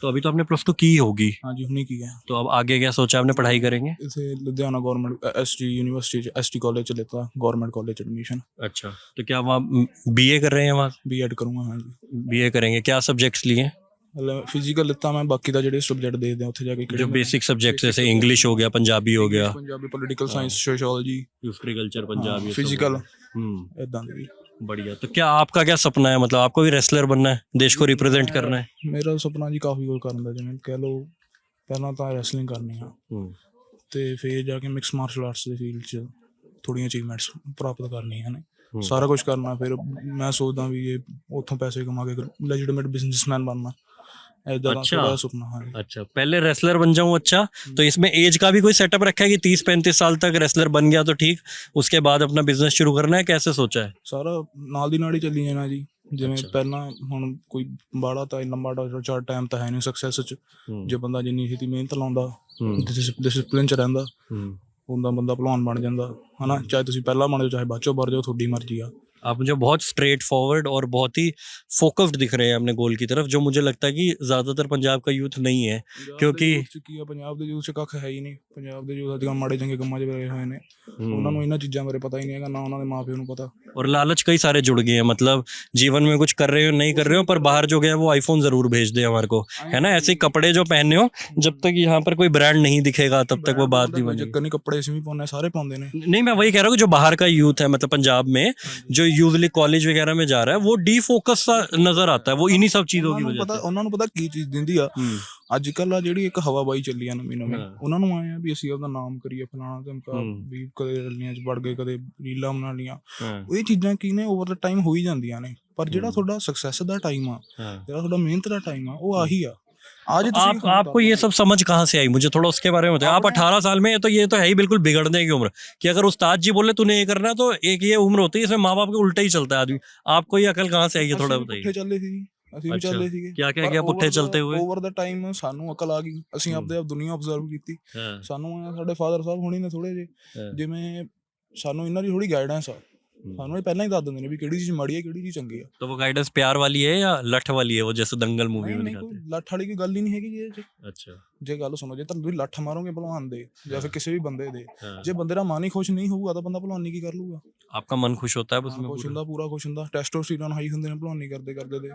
तो अभी तो आपने प्लस टू की होगी, हाँ जी, हुनी की है। तो अब आगे क्या सोचा आपने, पढ़ाई करेंगे? इसे Ludhiana government ST university ST college से लेता, गवर्नमेंट कॉलेज एडमिशन। अच्छा, तो क्या वहाँ BA कर रहे हैं? वहाँ B.Ed करूँगा। हाँ जी, BA करेंगे। क्या सब्जेक्ट्स लिए? मतलब फिजिकल लेता मैं, बाकी का जो सब्जेक्ट दे दें उत्थे जाके जो बेसिक सब्जेक्ट जैसे इंग्लिश हो गया, पंजाबी हो गया, Punjabi, political science, sociology, history, Punjabi, physical, इदां दी। बढ़िया। तो क्या आपका क्या सपना है, मतलब आपको भी रेसलर बनना है, देश को रिप्रेजेंट करना है? ਮੇਰਾ ਸੁਪਨਾ ਜੀ ਕਾਫੀ ਕੁਝ ਕਰਨ ਦਾ, ਜਿਵੇਂ ਕਹਿ ਲਓ ਪਹਿਲਾਂ ਤਾਂ ਰੈਸਲਿੰਗ ਕਰਨੀ ਆ, ਤੇ ਫਿਰ ਜਾ ਕੇ ਮਿਕਸ ਮਾਰਸ਼ਲ ਆਰਟਸ ਦੀ ਫੀਲਡ 'ਚ ਥੋੜ੍ਹੀਆਂ ਅਚੀਵਮੈਂਟਸ ਪ੍ਰਾਪਤ ਕਰਨੀਆਂ ਨੇ, ਸਾਰਾ ਕੁਝ ਕਰਨਾ। ਫਿਰ ਮੈਂ ਸੋਚਦਾ ਵੀ ਇਹ ਉੱਥੋਂ ਪੈਸੇ ਕਮਾ ਕੇ ਲੈਜੀਟਿਮੇਟ ਬਿਜ਼ਨਸਮੈਨ ਬਣਨਾ, ऐसा अच्छा। थोड़ा सपना है। अच्छा, पहले रेसलर बन जाऊं। अच्छा, तो इसमें एज का भी कोई सेटअप रखा है कि 30-35 साल तक रेसलर बन गया तो ठीक, उसके बाद अपना बिजनेस शुरू करना है, कैसे सोचा है? ਸਾਰਾ ਨਾਲ ਦੀ ਨਾਲ ਹੀ ਚੱਲੀ ਜਾਣਾ ਜੀ। ਜਿਵੇਂ ਪਹਿਲਾਂ ਹੁਣ ਕੋਈ ਬਾੜਾ ਤਾਂ ਲੰਬਾ ਚਾਰ ਟਾਈਮ ਤਾਂ ਹੈ ਨਹੀਂ ਸਕਸੈਸ 'ਚ। ਜੇ ਬੰਦਾ ਜਿੰਨੀ ਛੇਤੀ ਮਿਹਨਤ ਲਾਉਂਦਾ, ਡਿਸਿਪਲਿਨ 'ਚ ਰਹਿੰਦਾ, ਉਹਦਾ ਬੰਦਾ ਭਲਵਾਨ ਬਣ ਜਾਂਦਾ, ਹਨਾ। ਚਾਹੇ ਤੁਸੀਂ ਪਹਿਲਾਂ ਬਣ ਜਾਓ ਚਾਹੇ ਬਾਅਦ 'ਚੋਂ ਬਣ ਜਾਓ, ਤੁਹਾਡੀ ਮਰਜ਼ੀ ਆ। आप मुझे बहुत स्ट्रेट फॉरवर्ड और बहुत ही फोकस्ड दिख रहे हैं अपने गोल की तरफ, जो मुझे लगता है कि ज़्यादातर पंजाब का यूथ नहीं है, क्योंकि ਪੰਜਾਬ ਦੇ ਯੂਥ 'ਚ ਕੱਖ ਹੈ ਹੀ ਨਹੀਂ। ਪੰਜਾਬ ਦੇ ਯੂਥ ਅੱਜ ਕੱਲ੍ਹ ਮਾੜੇ ਚੰਗੇ ਕੰਮਾਂ 'ਚ ਪਏ ਹੋਏ ਨੇ, ਉਹਨਾਂ ਨੂੰ ਇਹਨਾਂ ਚੀਜ਼ਾਂ ਬਾਰੇ ਪਤਾ ਹੀ ਨਹੀਂ ਹੈਗਾ, ਨਾ ਉਹਨਾਂ ਦੇ ਮਾਂ ਪਿਓ ਨੂੰ ਪਤਾ। और लालच कई सारे जुड़ गए हैं, मतलब जीवन में कुछ कर रहे हो नहीं कर रहे हो, पर बाहर जो गया वो आईफोन ज़रूर भेज दे हमारे को, है ना। ऐसे कपड़े जो पहने हो, जब तक यहाँ पर कोई ब्रांड नहीं दिखेगा तब तक वो बात नहीं बनेगी। ਚੱਕਰ ਨਹੀਂ, ਕੱਪੜੇ ਅਸੀਂ ਵੀ ਪਾਉਂਦੇ, ਸਾਰੇ ਪਾਉਂਦੇ ਨੇ। नहीं, मैं वही कह रहा हूँ कि जो बाहर का यूथ है, मतलब पंजाब में जो यूजली कॉलेज वगैरह में जा रहा है, वो डीफोकस सा नजर आता है, वो इन्हीं सब चीज़ों की वजह से। ਉਹਨਾਂ ਨੂੰ ਪਤਾ ਕੀ ਚੀਜ਼ ਦਿੰਦੀ ਆ ਅੱਜ ਕੱਲ੍ਹ, ਆ ਜਿਹੜੀ ਇੱਕ ਹਵਾਬਾਈ ਚੱਲੀ ਆ ਨਵੀਂ ਨਵੀਂ, ਉਹਨਾਂ ਨੂੰ ਆਏ ਆ ਵੀ ਅਸੀਂ ਉਹਦਾ ਨਾਮ ਕਰੀਏ, ਫਲਾਣਾ ਧਮਕਾ, ਵੀ ਕਦੇ ਰਲੀਆਂ 'ਚ ਵੜ ਗਏ, ਕਦੇ ਰੀਲਾਂ ਬਣਾ ਲੀਆਂ। ਇਹ ਚੀਜ਼ਾਂ ਕੀ ਨੇ, ਓਵਰ ਦਾ ਟਾਈਮ ਹੋ ਹੀ ਜਾਂਦੀਆਂ ਨੇ, ਪਰ ਜਿਹੜਾ ਤੁਹਾਡਾ ਸਕਸੈਸ ਦਾ ਟਾਈਮ ਆ, ਜਿਹੜਾ ਤੁਹਾਡਾ ਮਿਹਨਤ ਦਾ ਟਾਈਮ ਆ, ਉਹ ਆਹੀ ਆ। आज आपको ये सब समझ कहाँ से आई, मुझे थोड़ा उसके बारे में बताइए। आप 18 साल में, तो ये तो है ही बिल्कुल बिगड़ने की उम्र, कि अगर उस्ताद जी बोले तूने ये करना है, तो एक ये उम्र होती है इसमें माँ बाप के उल्टा ही चलता है आदमी। आपको ये अकल कहाँ से आई है, थोड़ा बताइए। ਚੱਲੇ ਸੀ, ਅਸੀਂ ਵੀ ਚੱਲੇ ਸੀਗੇ। क्या क्या क्या पुट्ठे चलते हुए? ਓਵਰ ਦਾ ਟਾਈਮ ਸਾਨੂੰ ਅਕਲ ਆ ਗਈ, ਅਸੀਂ ਆਪਦੇ ਆਪ ਦੁਨੀਆ ਆਬਜ਼ਰਵ ਕੀਤੀ। ਸਾਨੂੰ ਸਾਡੇ ਫਾਦਰ ਸਾਹਿਬ ਹੁਣੀ ਨੇ ਥੋੜੇ ਜਿਹੇ, ਜਿਵੇਂ ਸਾਨੂੰ ਇਹਨਾਂ ਦੀ ਥੋੜੀ ਗਾਈਡੈਂਸ ਆ, ਸਾਨੂੰ ਇਹ ਪਹਿਲਾਂ ਹੀ ਦੱਸ ਦਿੰਦੇ ਨੇ ਵੀ ਕਿਹੜੀ ਚੀਜ਼ ਮਾੜੀ ਹੈ, ਕਿਹੜੀ ਚੀਜ਼ ਚੰਗੀ ਆ। तो वो गाइडेंस प्यार वाली है या लठ वाली है, वो जैसे दंगल मूवी में ਨਹੀਂ, दिखाते ਕੋਈ ਲੱਠ ਵਾਲੀ ਕੋਈ ਗੱਲ ਹੀ ਨਹੀਂ ਹੈਗੀ ਜੀ ਇਹ 'ਚ। हैं? अच्छा, ਜੇ ਗੱਲ ਸੁਣੋ, ਜੇ ਤੁਸੀਂ ਲੱਠ ਮਾਰੋਗੇ ਭਲਵਾਨ ਦੇ ਜਾਂ ਫਿਰ ਕਿਸੇ ਵੀ ਬੰਦੇ ਦੇ, ਜੇ ਬੰਦੇ ਦਾ ਮਨ ਹੀ ਖੁਸ਼ ਨਹੀਂ ਹੋਊਗਾ ਤਾਂ ਬੰਦਾ ਭਲਵਾਨੀ ਕੀ ਕਰ ਲੂਗਾ। आपका मन खुश होता है उसमें? ਖੁਸ਼ ਹੁੰਦਾ, ਪੂਰਾ ਖੁਸ਼ ਹੁੰਦਾ। ਟੈਸਟੋਸਟੀਰੋਨ ਹਾਈ ਹੁੰਦੇ ਨੇ ਭਲਵਾਨੀ ਕਰਦੇ ਕਰਦੇ ਦੇ,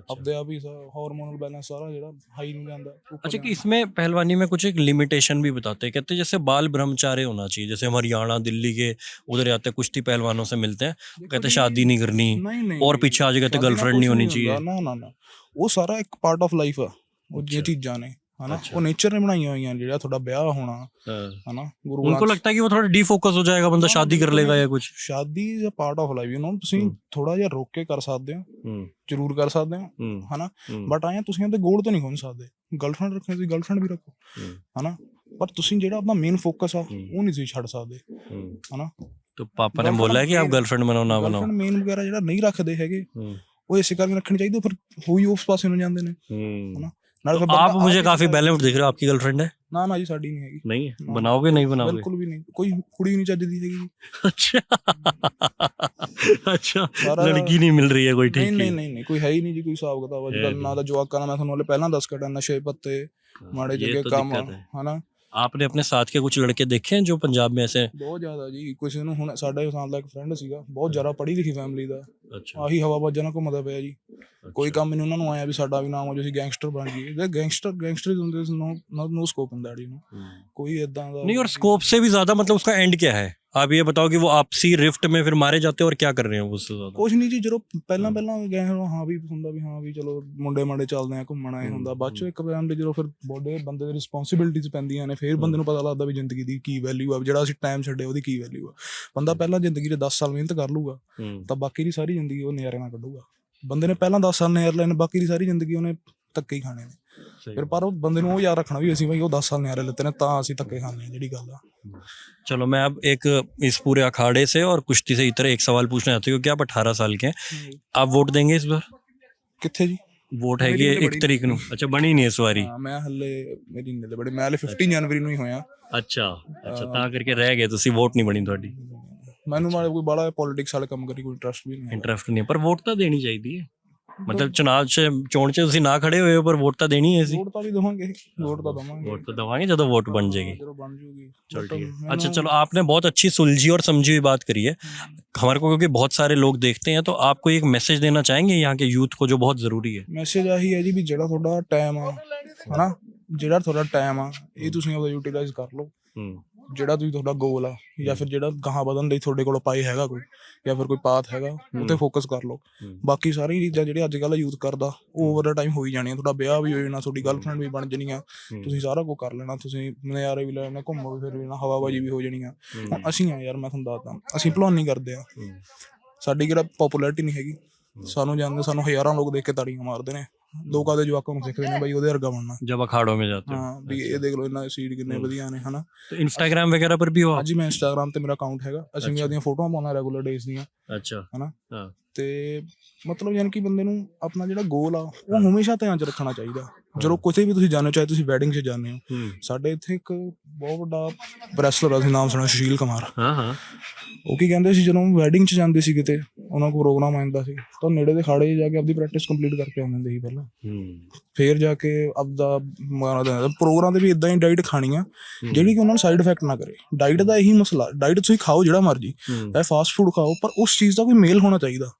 ਆਪਦੇ ਆਪ ਹੀ ਹਾਰਮੋਨਲ बैलेंस सारा ਜਿਹੜਾ हाई नहीं ਜਾਂਦਾ। अच्छा, कि इसमें पहलवानी में कुछ एक लिमिटेशन भी बताते हैं, कहते हैं जैसे बाल ब्रह्मचारी होना चाहिए, जैसे हम हरियाणा दिल्ली के उधर जाते हैं, कुश्ती पहलवानों से मिलते हैं, कहते हैं शादी नहीं करनी, और पीछे आज कहते गर्लफ्रेंड नहीं होनी चाहिए। ਨਾ ਨਾ ਨਾ, ਉਹ ਸਾਰਾ ਇੱਕ ਪਾਰਟ ਆਫ ਲਾਈਫ ਆ, ਉਹ ਜੇ ਚੀਜ਼ਾਂ ਨੇ, ਹਨਾ, ਉਹ ਨੇਚਰ ਨੇ ਬਣਾਈਆਂ ਹੋਈਆਂ। ਜਿਹੜਾ ਤੁਹਾਡਾ ਵਿਆਹ ਹੋਣਾ, ਹਨਾ, ਗੁਰੂ उनको लगता है कि वो थोड़ा डीफोकस हो जाएगा, बंदा शादी कर लेगा या कुछ। ਸ਼ਾਦੀ is a part of life, you know. ਤੁਸੀਂ ਥੋੜਾ ਜਿਹਾ ਰੋਕ ਕੇ ਕਰ ਸਕਦੇ ਹੋ, ਜ਼ਰੂਰ ਕਰ ਸਕਦੇ ਹੋ, ਹਨਾ, ਬਟ ਆਇਆ ਤੁਸੀਂ ਉਹਦੇ ਗੋਲ ਤੋਂ ਨਹੀਂ ਪਹੁੰਚ ਸਕਦੇ। ਗਰਲਫ੍ਰੈਂਡ ਰੱਖਣੀ, ਤੁਸੀਂ ਗਰਲਫ੍ਰੈਂਡ ਵੀ ਰੱਖੋ, ਹਨਾ, ਪਰ ਤੁਸੀਂ ਜਿਹੜਾ ਆਪਣਾ ਮੇਨ ਫੋਕਸ ਆ ਉਹ ਨਹੀਂ ਤੁਸੀਂ ਛੱਡ ਸਕਦੇ, ਹਨਾ। तो पापा ने बोला है कि आप गर्लफ्रेंड बनाओ ना बनाओ? ਮੇਨ ਵਗੈਰਾ ਜਿਹੜਾ ਨਹੀਂ ਰੱਖਦੇ ਹੈਗੇ, ਉਹ ਇਸੇ ਕਰਕੇ ਰੱਖਣੀ ਚਾਹੀਦੀ, ਫਿਰ ਹੋਈ ਉਸ ਪਾਸੇ ਨੂੰ ਜਾਂਦੇ ਨੇ, ਹਨਾ। तो आप मुझे काफी बैलेंस दिख रहे हो। आपकी गर्लफ्रेंड है? ਨਾ ਜੀ ਸਾਡੀ ਨਹੀਂ ਹੈਗੀ। नहीं है? ना। बनाओगे नहीं बनाओगे? ਬਿਲਕੁਲ ਵੀ ਨਹੀਂ, ਕੋਈ ਕੁੜੀ ਨਹੀਂ ਚੱਜਦੀ ਹੈਗੀ ਜੀ। अच्छा अच्छा, सारा- लड़की नहीं मिल रही है कोई ਨਹੀਂ ठीक ਨਹੀਂ की? ਨਹੀਂ ਨਹੀਂ, ਕੋਈ ਹੈ ਹੀ ਨਹੀਂ ਜੀ ਕੋਈ ਹਿਸਾਬ ਕਿਤਾਬ ਅੱਜ ਕੱਲ੍ਹ। ਨਾ ਤਾਂ ਜਵਾਕਾਂ ਦਾ, ਮੈਂ ਤੁਹਾਨੂੰ ਹਲੇ ਪਹਿਲਾਂ ਦੱਸ ਕੇ ਨਸ਼ੇ ਪੱਤੇ ਮਾੜੇ ये ਜਿਹੇ तो ਕੰਮ दिक्कत है। ਹਨਾ आपने अपने साथ के कुछ लड़के देखे हैं जो पंजाब में ऐसे? ਬਹੁਤ ਜ਼ਿਆਦਾ ਜੀ। ਕਿਸੇ ਨੂੰ ਹੁਣ ਸਾਡੇ ਸਾਲ ਦਾ ਇੱਕ ਫਰੈਂਡ ਸੀਗਾ, ਬਹੁਤ ਜ਼ਿਆਦਾ ਪੜ੍ਹੀ ਲਿਖੀ ਫੈਮਿਲੀ ਦਾ, अच्छा ਆਹੀ ਹਵਾਬਾਜ਼ਾਂ ਨਾਲ ਘੁੰਮਦਾ ਪਿਆ ਜੀ। ਕੋਈ ਕੰਮ ਨਹੀਂ ਉਹਨਾਂ ਨੂੰ ਆਇਆ ਵੀ ਸਾਡਾ ਵੀ ਨਾਮ ਹੋ ਜੋ ਅਸੀਂ ਗੈਂਗਸਟਰ ਬਣ ਜਾਈਏ। ਜੇ ਗੈਂਗਸਟਰ ਹੁੰਦੇ नो स्कोप ਹੁੰਦਾ ਜੀ ਨੂੰ ਕੋਈ ਇਦਾਂ ਦਾ नहीं, और स्कोप से भी ज्यादा मतलब उसका एंड क्या है? आप ये बताओ कि वो आपसी रिफ्ट में फिर मारे जाते हैं और क्या कर रहे हैं वो उससे ज्यादा? ਕੁਛ ਨਹੀਂ ਜੀ। ਜਦੋਂ ਪਹਿਲਾਂ ਗਏ ਹਾਂ ਵੀ ਹੁੰਦਾ ਵੀ ਹਾਂ ਵੀ ਚਲੋ ਮੁੰਡੇ ਮਾੜੇ ਚੱਲਦੇ ਆ ਘੁੰਮਣਾ ਇਹ ਹੁੰਦਾ, ਬਾਅਦ ਚੋਂ ਇੱਕ ਟਾਈਮ ਤੇ ਜਦੋਂ ਫਿਰ ਬੰਦੇ ਦੀ ਰਿਸਪੌਂਸਿਬਿਲਿਟੀਜ਼ ਪੈਂਦੀਆਂ ਨੇ, ਫਿਰ ਬੰਦੇ ਨੂੰ ਪਤਾ ਲੱਗਦਾ ਵੀ ਜ਼ਿੰਦਗੀ ਦੀ ਕੀ ਵੈਲਿਊ ਆ, ਜਿਹੜਾ ਅਸੀਂ ਟਾਈਮ ਛੱਡਿਆ ਉਹਦੀ ਕੀ ਵੈਲਿਊ ਆ। ਬੰਦਾ ਪਹਿਲਾਂ ਜ਼ਿੰਦਗੀ 'ਚ 10 ਸਾਲ ਮਿਹਨਤ ਕਰ ਲੂਗਾ ਤਾਂ ਬਾਕੀ ਦੀ ਸਾਰੀ ਜ਼ਿੰਦਗੀ ਉਹ ਨਜ਼ਾਰੇ ਨਾਲ ਕੱਢੂਗਾ। ਬੰਦੇ ਨੇ ਪਹਿਲਾਂ 10 ਸਾਲ ਨਜ਼ਾਰੇ ਲੈਣੇ, ਬਾਕੀ ਦੀ ਸਾਰੀ ਜ਼ਿੰਦਗੀ ਉਹਨੇ ਧੱਕੇ ਹੀ ਖਾਣੇ ਨੇ। ਫਿਰ ਪਰ ਉਹ ਬੰਦੇ ਨੂੰ ਉਹ ਯਾਦ ਰੱਖਣਾ ਵੀ ਅਸੀਂ ਭਾਈ ਉਹ 10 ਸਾਲ ਨਜ਼ਾਰੇ ਲੈਤੇ ਨੇ ਤਾਂ ਅਸੀਂ ਧੱਕੇ ਖਾਣੇ, ਜਿਹੜੀ ਗੱਲ ਆ। चलो मैं अब एक इस पूरे अखाड़े से और कुश्ती से इतर एक सवाल पूछना चाहती हूँ कि आप 18 साल के हैं, आप वोट देंगे इस बार? ਕਿੱਥੇ ਜੀ? वोट हैगी मेरी तो 1 बड़ी- तरीक ਨੂੰ? ਅੱਛਾ, ਬਣੀ ਨਹੀਂ ਇਸ ਵਾਰੀ? ਹਾਂ, ਮੈਂ ਹੱਲੇ ਮੇਰੀ ਨਹੀਂ ਤੇ ਬੜੇ, ਮੈਂ ਹਲੇ 15 ਜਨਵਰੀ ਨੂੰ ਹੀ ਹੋਇਆ। ਅੱਛਾ ਅੱਛਾ, ਤਾਂ ਕਰਕੇ ਰਹਿ ਗਏ ਤੁਸੀਂ, ਵੋਟ ਨਹੀਂ ਬਣੀ ਤੁਹਾਡੀ। ਮੈਨੂੰ ਮਾੜਾ ਕੋਈ ਬਾਹਲਾ ਪੋਲਿਟਿਕਸ ਵਾਲੇ ਕੰਮ ਕਰੀ ਕੋਈ ਇੰਟਰਸਟ ਵੀ ਨਹੀਂ ਹੈ। ਇੰਟਰਸਟ ਨਹੀਂ, ਪਰ ਵੋਟ ਤਾਂ ਦੇਣੀ ਚਾਹੀਦੀ ਹੈ। ਮਤਲਬ ਚੋਣ 'ਚ ਤੁਸੀਂ ਨਾ ਖੜੇ ਹੋਏ ਹੋ ਪਰ ਵੋਟ ਤਾਂ ਦੇਣੀ ਹੈ ਸੀ। ਵੋਟ ਤਾਂ ਵੀ ਦੇਵਾਂਗੇ, ਵੋਟ ਤਾਂ ਦਵਾਂਗੇ, वोट तो दवाएंगे जब वोट बन जाएगी। ਜਦੋਂ ਬਣ ਜੂਗੀ। चल ठीक है। अच्छा चलो, आपने बहुत अच्छी सुलझी और समझी हुई बात करी है हमारे को, क्योंकि बहुत सारे लोग देखते हैं, तो आपको एक मैसेज देना चाहेंगे यहाँ के यूथ को जो बहुत ज़रूरी है? ਮੈਸੇਜ ਆਹੀ ਹੈ ਜੀ ਵੀ ਜਿਹੜਾ ਤੁਹਾਡਾ ਟਾਈਮ ਆ ਹਨਾ, ਜਿਹੜਾ ਤੁਹਾਡਾ ਟਾਈਮ ਆ ਇਹ ਤੁਸੀਂ ਉਹਦਾ ਯੂਟਿਲਾਈਜ਼ ਕਰ ਲਓ। ਜਿਹੜਾ ਤੁਸੀਂ ਤੁਹਾਡਾ ਗੋਲ ਆ ਜਾਂ ਫਿਰ ਜਿਹੜਾ ਗਾਹਾਂ ਵਧਣ ਲਈ ਤੁਹਾਡੇ ਕੋਲ ਪਾਈ ਹੈਗਾ ਕੋਈ ਜਾਂ ਫਿਰ ਕੋਈ ਪਾਥ ਹੈਗਾ, ਉੱਤੇ ਫੋਕਸ ਕਰ ਲਓ। ਬਾਕੀ ਸਾਰੀ ਚੀਜ਼ਾਂ ਜਿਹੜੇ ਅੱਜ ਕੱਲ੍ਹ ਯੂਥ ਕਰਦਾ ਉਹ ਓਵਰ ਦਾ ਟਾਈਮ ਹੋਈ ਜਾਣੀਆਂ। ਤੁਹਾਡਾ ਵਿਆਹ ਵੀ ਹੋ ਜਾਣਾ, ਤੁਹਾਡੀ ਗਰਲਫ੍ਰੈਂਡ ਵੀ ਬਣ ਜਾਣੀਆਂ, ਤੁਸੀਂ ਸਾਰਾ ਕੁਝ ਕਰ ਲੈਣਾ, ਤੁਸੀਂ ਨਜ਼ਾਰੇ ਵੀ ਲੈ ਲੈਣੇ, ਘੁੰਮੋ ਵੀ ਫਿਰ ਲੈਣਾ, ਹਵਾਬਾਜੀ ਵੀ ਹੋ ਜਾਣੀਆਂ। ਹੁਣ ਅਸੀਂ ਆ ਯਾਰ, ਮੈਂ ਤੁਹਾਨੂੰ ਦੱਸਦਾ, ਅਸੀਂ ਭਲਵਾਨੀ ਕਰਦੇ ਆ, ਸਾਡੀ ਕਿਹੜਾ ਪਪੂਲੈਰਿਟੀ ਨਹੀਂ ਹੈਗੀ। ਸਾਨੂੰ ਜਾਣਦੇ, ਸਾਨੂੰ ਹਜ਼ਾਰਾਂ ਲੋਕ ਦੇਖ ਕੇ ਤਾੜੀਆਂ ਮਾਰਦੇ ਨੇ, ਲੋਕਾਂ ਦੇ ਜਵਾਕਾਂ ਨੂੰ ਸਿੱਖਦੇ ਨੇ ਬਾਈ ਉਹਦੇ ਵਰਗਾ ਬਣਨਾ। जब अखाड़ों में जाते हो? ਹਾਂ ਵੀ ਇਹ ਦੇਖ ਲਓ ਇਹਨਾਂ ਦੇ ਸੀਡ ਕਿੰਨੇ ਵਧੀਆ ਨੇ ਹਨਾ। तो इंस्टाग्राम वगैरह पर भी हो? ਅੱਜ ਮੈਂ ਇੰਸਟਾਗ੍ਰਾਮ ਤੇ ਮੇਰਾ ਅਕਾਊਂਟ ਹੈਗਾ, ਅਸੀਂ ਵੀ ਆਪਦੀਆਂ ਫੋਟੋਆਂ ਪਾਉਂਦੇ ਰੈਗੂਲਰ ਡੇਜ਼ ਦੀਆਂ अच्छा ਹਨਾ। हाँ। ਤੇ ਮਤਲਬ ਯਾਨੀ ਕਿ ਬੰਦੇ ਨੂੰ ਆਪਣਾ ਜਿਹੜਾ ਗੋਲ ਆ ਉਹ ਹਮੇਸ਼ਾ ਧਿਆਨ 'ਚ ਰੱਖਣਾ ਚਾਹੀਦਾ। ਜਦੋਂ ਕਿਸੇ ਵੀ ਤੁਸੀਂ ਜਾਂਦੇ ਹੋ, ਚਾਹੇ ਤੁਸੀਂ ਵੈਡਿੰਗ 'ਚ ਜਾਂਦੇ ਹੋ, ਸਾਡੇ ਇੱਥੇ ਇੱਕ ਬਹੁਤ ਵੱਡਾ ਰੈਸਲਰ ਆ, ਅਸੀਂ ਨਾਮ ਸੁਣਿਆ, ਸੁਸ਼ੀਲ ਕੁਮਾਰ। हाँ हाँ। ਉਹ ਕੀ ਕਹਿੰਦੇ ਸੀ, ਜਦੋਂ ਵੈਡਿੰਗ 'ਚ ਜਾਂਦੇ ਸੀ ਕਿਤੇ, ਉਹਨਾਂ ਕੋਲ ਪ੍ਰੋਗਰਾਮ ਆਉਂਦਾ ਸੀ ਤਾਂ ਨੇੜੇ ਦੇ ਖਾੜੇ 'ਚ ਜਾ ਕੇ ਆਪਦੀ ਪ੍ਰੈਕਟਿਸ ਕੰਪਲੀਟ ਕਰਕੇ ਆਉਂਦੇ ਹੁੰਦੇ ਸੀ ਪਹਿਲਾਂ, ਫੇਰ ਜਾ ਕੇ ਆਪਦਾ ਪ੍ਰੋਗਰਾਮ 'ਤੇ ਵੀ ਇਦਾਂ ਹੀ ਡਾਈਟ ਖਾਣੀ ਆ ਜਿਹੜੀ ਕਿ ਉਹਨਾਂ ਨੂੰ ਸਾਈਡ ਇਫੈਕਟ ਨਾ ਕਰੇ। ਡਾਈਟ ਦਾ ਇਹੀ ਮਸਲਾ, ਡਾਈਟ ਤੁਸੀਂ ਖਾਓ ਜਿਹੜਾ ਮਰਜੀ, ਚਾਹੇ ਫਾਸਟ ਫੂਡ ਖਾਓ, ਪਰ ਉਸ ਚੀਜ਼ ਦਾ ਕੋਈ ਮੇਲ ਹੋਣਾ ਚਾਹੀਦਾ।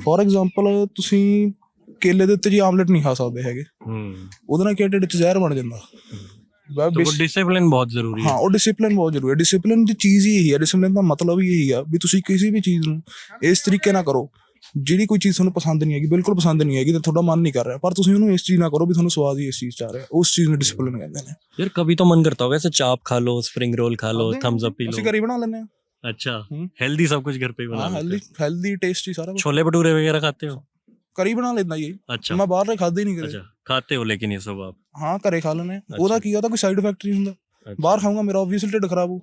ਫੋਰ ਐਗਜ਼ਾਮਪਲ ਤੁਸੀਂ ਕੇਲੇ ਦੇ ਉੱਤੇ ਜੀ ਆਮਲੇਟ ਨਹੀਂ ਖਾ ਸਕਦੇ ਹੈਗੇ, ਉਹਦੇ ਨਾਲ ਕੀ ਢਿੱਡ 'ਚ ਜ਼ਹਿਰ ਬਣ ਜਾਂਦਾ। तो वो डिसिप्लिन बहुत जरूरी है। ਹਾਂ, ਉਹ ਡਿਸਿਪਲਿਨ ਬਹੁਤ ਜ਼ਰੂਰੀ ਹੈ। ਡਿਸਿਪਲਿਨ ਦੀ ਚੀਜ਼ ਹੀ ਇਹੀ ਹੈ, ਡਿਸਿਪਲਿਨ ਦਾ ਮਤਲਬ ਹੀ ਇਹੀ ਆ ਵੀ ਤੁਸੀਂ ਕਿਸੇ ਵੀ ਚੀਜ਼ ਨੂੰ ਇਸ ਤਰੀਕੇ ਨਾਲ ਕਰੋ, ਜਿਹੜੀ ਕੋਈ ਚੀਜ਼ ਤੁਹਾਨੂੰ ਪਸੰਦ ਨਹੀਂ ਹੈਗੀ, ਬਿਲਕੁਲ ਪਸੰਦ ਨਹੀਂ ਹੈਗੀ, ਤੇ ਤੁਹਾਡਾ ਮਨ ਨਹੀਂ ਕਰ ਰਿਹਾ, ਪਰ ਤੁਸੀਂ ਉਹਨੂੰ ਇਸ ਚੀਜ਼ ਨਾਲ ਕਰੋ ਵੀ ਤੁਹਾਨੂੰ ਸਵਾਦ ਹੀ ਇਸ ਚੀਜ਼ 'ਚ ਆ ਰਿਹਾ, ਉਸ ਚੀਜ਼ ਨੂੰ ਡਿਸਿਪਲਿਨ ਕਹਿੰਦੇ ਨੇ। यार कभी तो मन करता होगा ऐसे चाप खा लो, स्प्रिंग रोल खा लो, थम्स अप पी ਅਸੀਂ लो। ਘਰ ਹੀ ਬਣਾ ਲੈਂਦੇ ਹਾਂ। अच्छा, हेल्दी सब कुछ घर पे ही बना ਹਾਂ, लेते हो? ਹੈਲਦੀ ਟੇਸਟੀ ਸਾਰਾ ਕੁਝ छोले भटूरे वगैरह खाते हो? ਘਰ ਹੀ ਬਣਾ ਲੈਂਦਾ ਜੀ। अच्छा ਮੈਂ ਬਾਹਰ ਦੇ ਖਾਦੇ ਨਹੀਂ ਕਦੇ। अच्छा, खाते हो लेकिन ये सब आप? ਹਾਂ, ਘਰੇ ਖਾ ਲੈਂਦੇ ਹਾਂ। ਉਹਦਾ ਕੀ ਆ, ਉਹਦਾ ਕੋਈ ਸਾਈਡ ਇਫੈਕਟ ਨਹੀਂ ਹੁੰਦਾ। ਬਾਹਰ ਖਾਊਂਗਾ ਮੇਰਾ ਆਬਵੀਅਸਲੀ ਢਿੱਡ ਖਰਾਬ ਹੋ,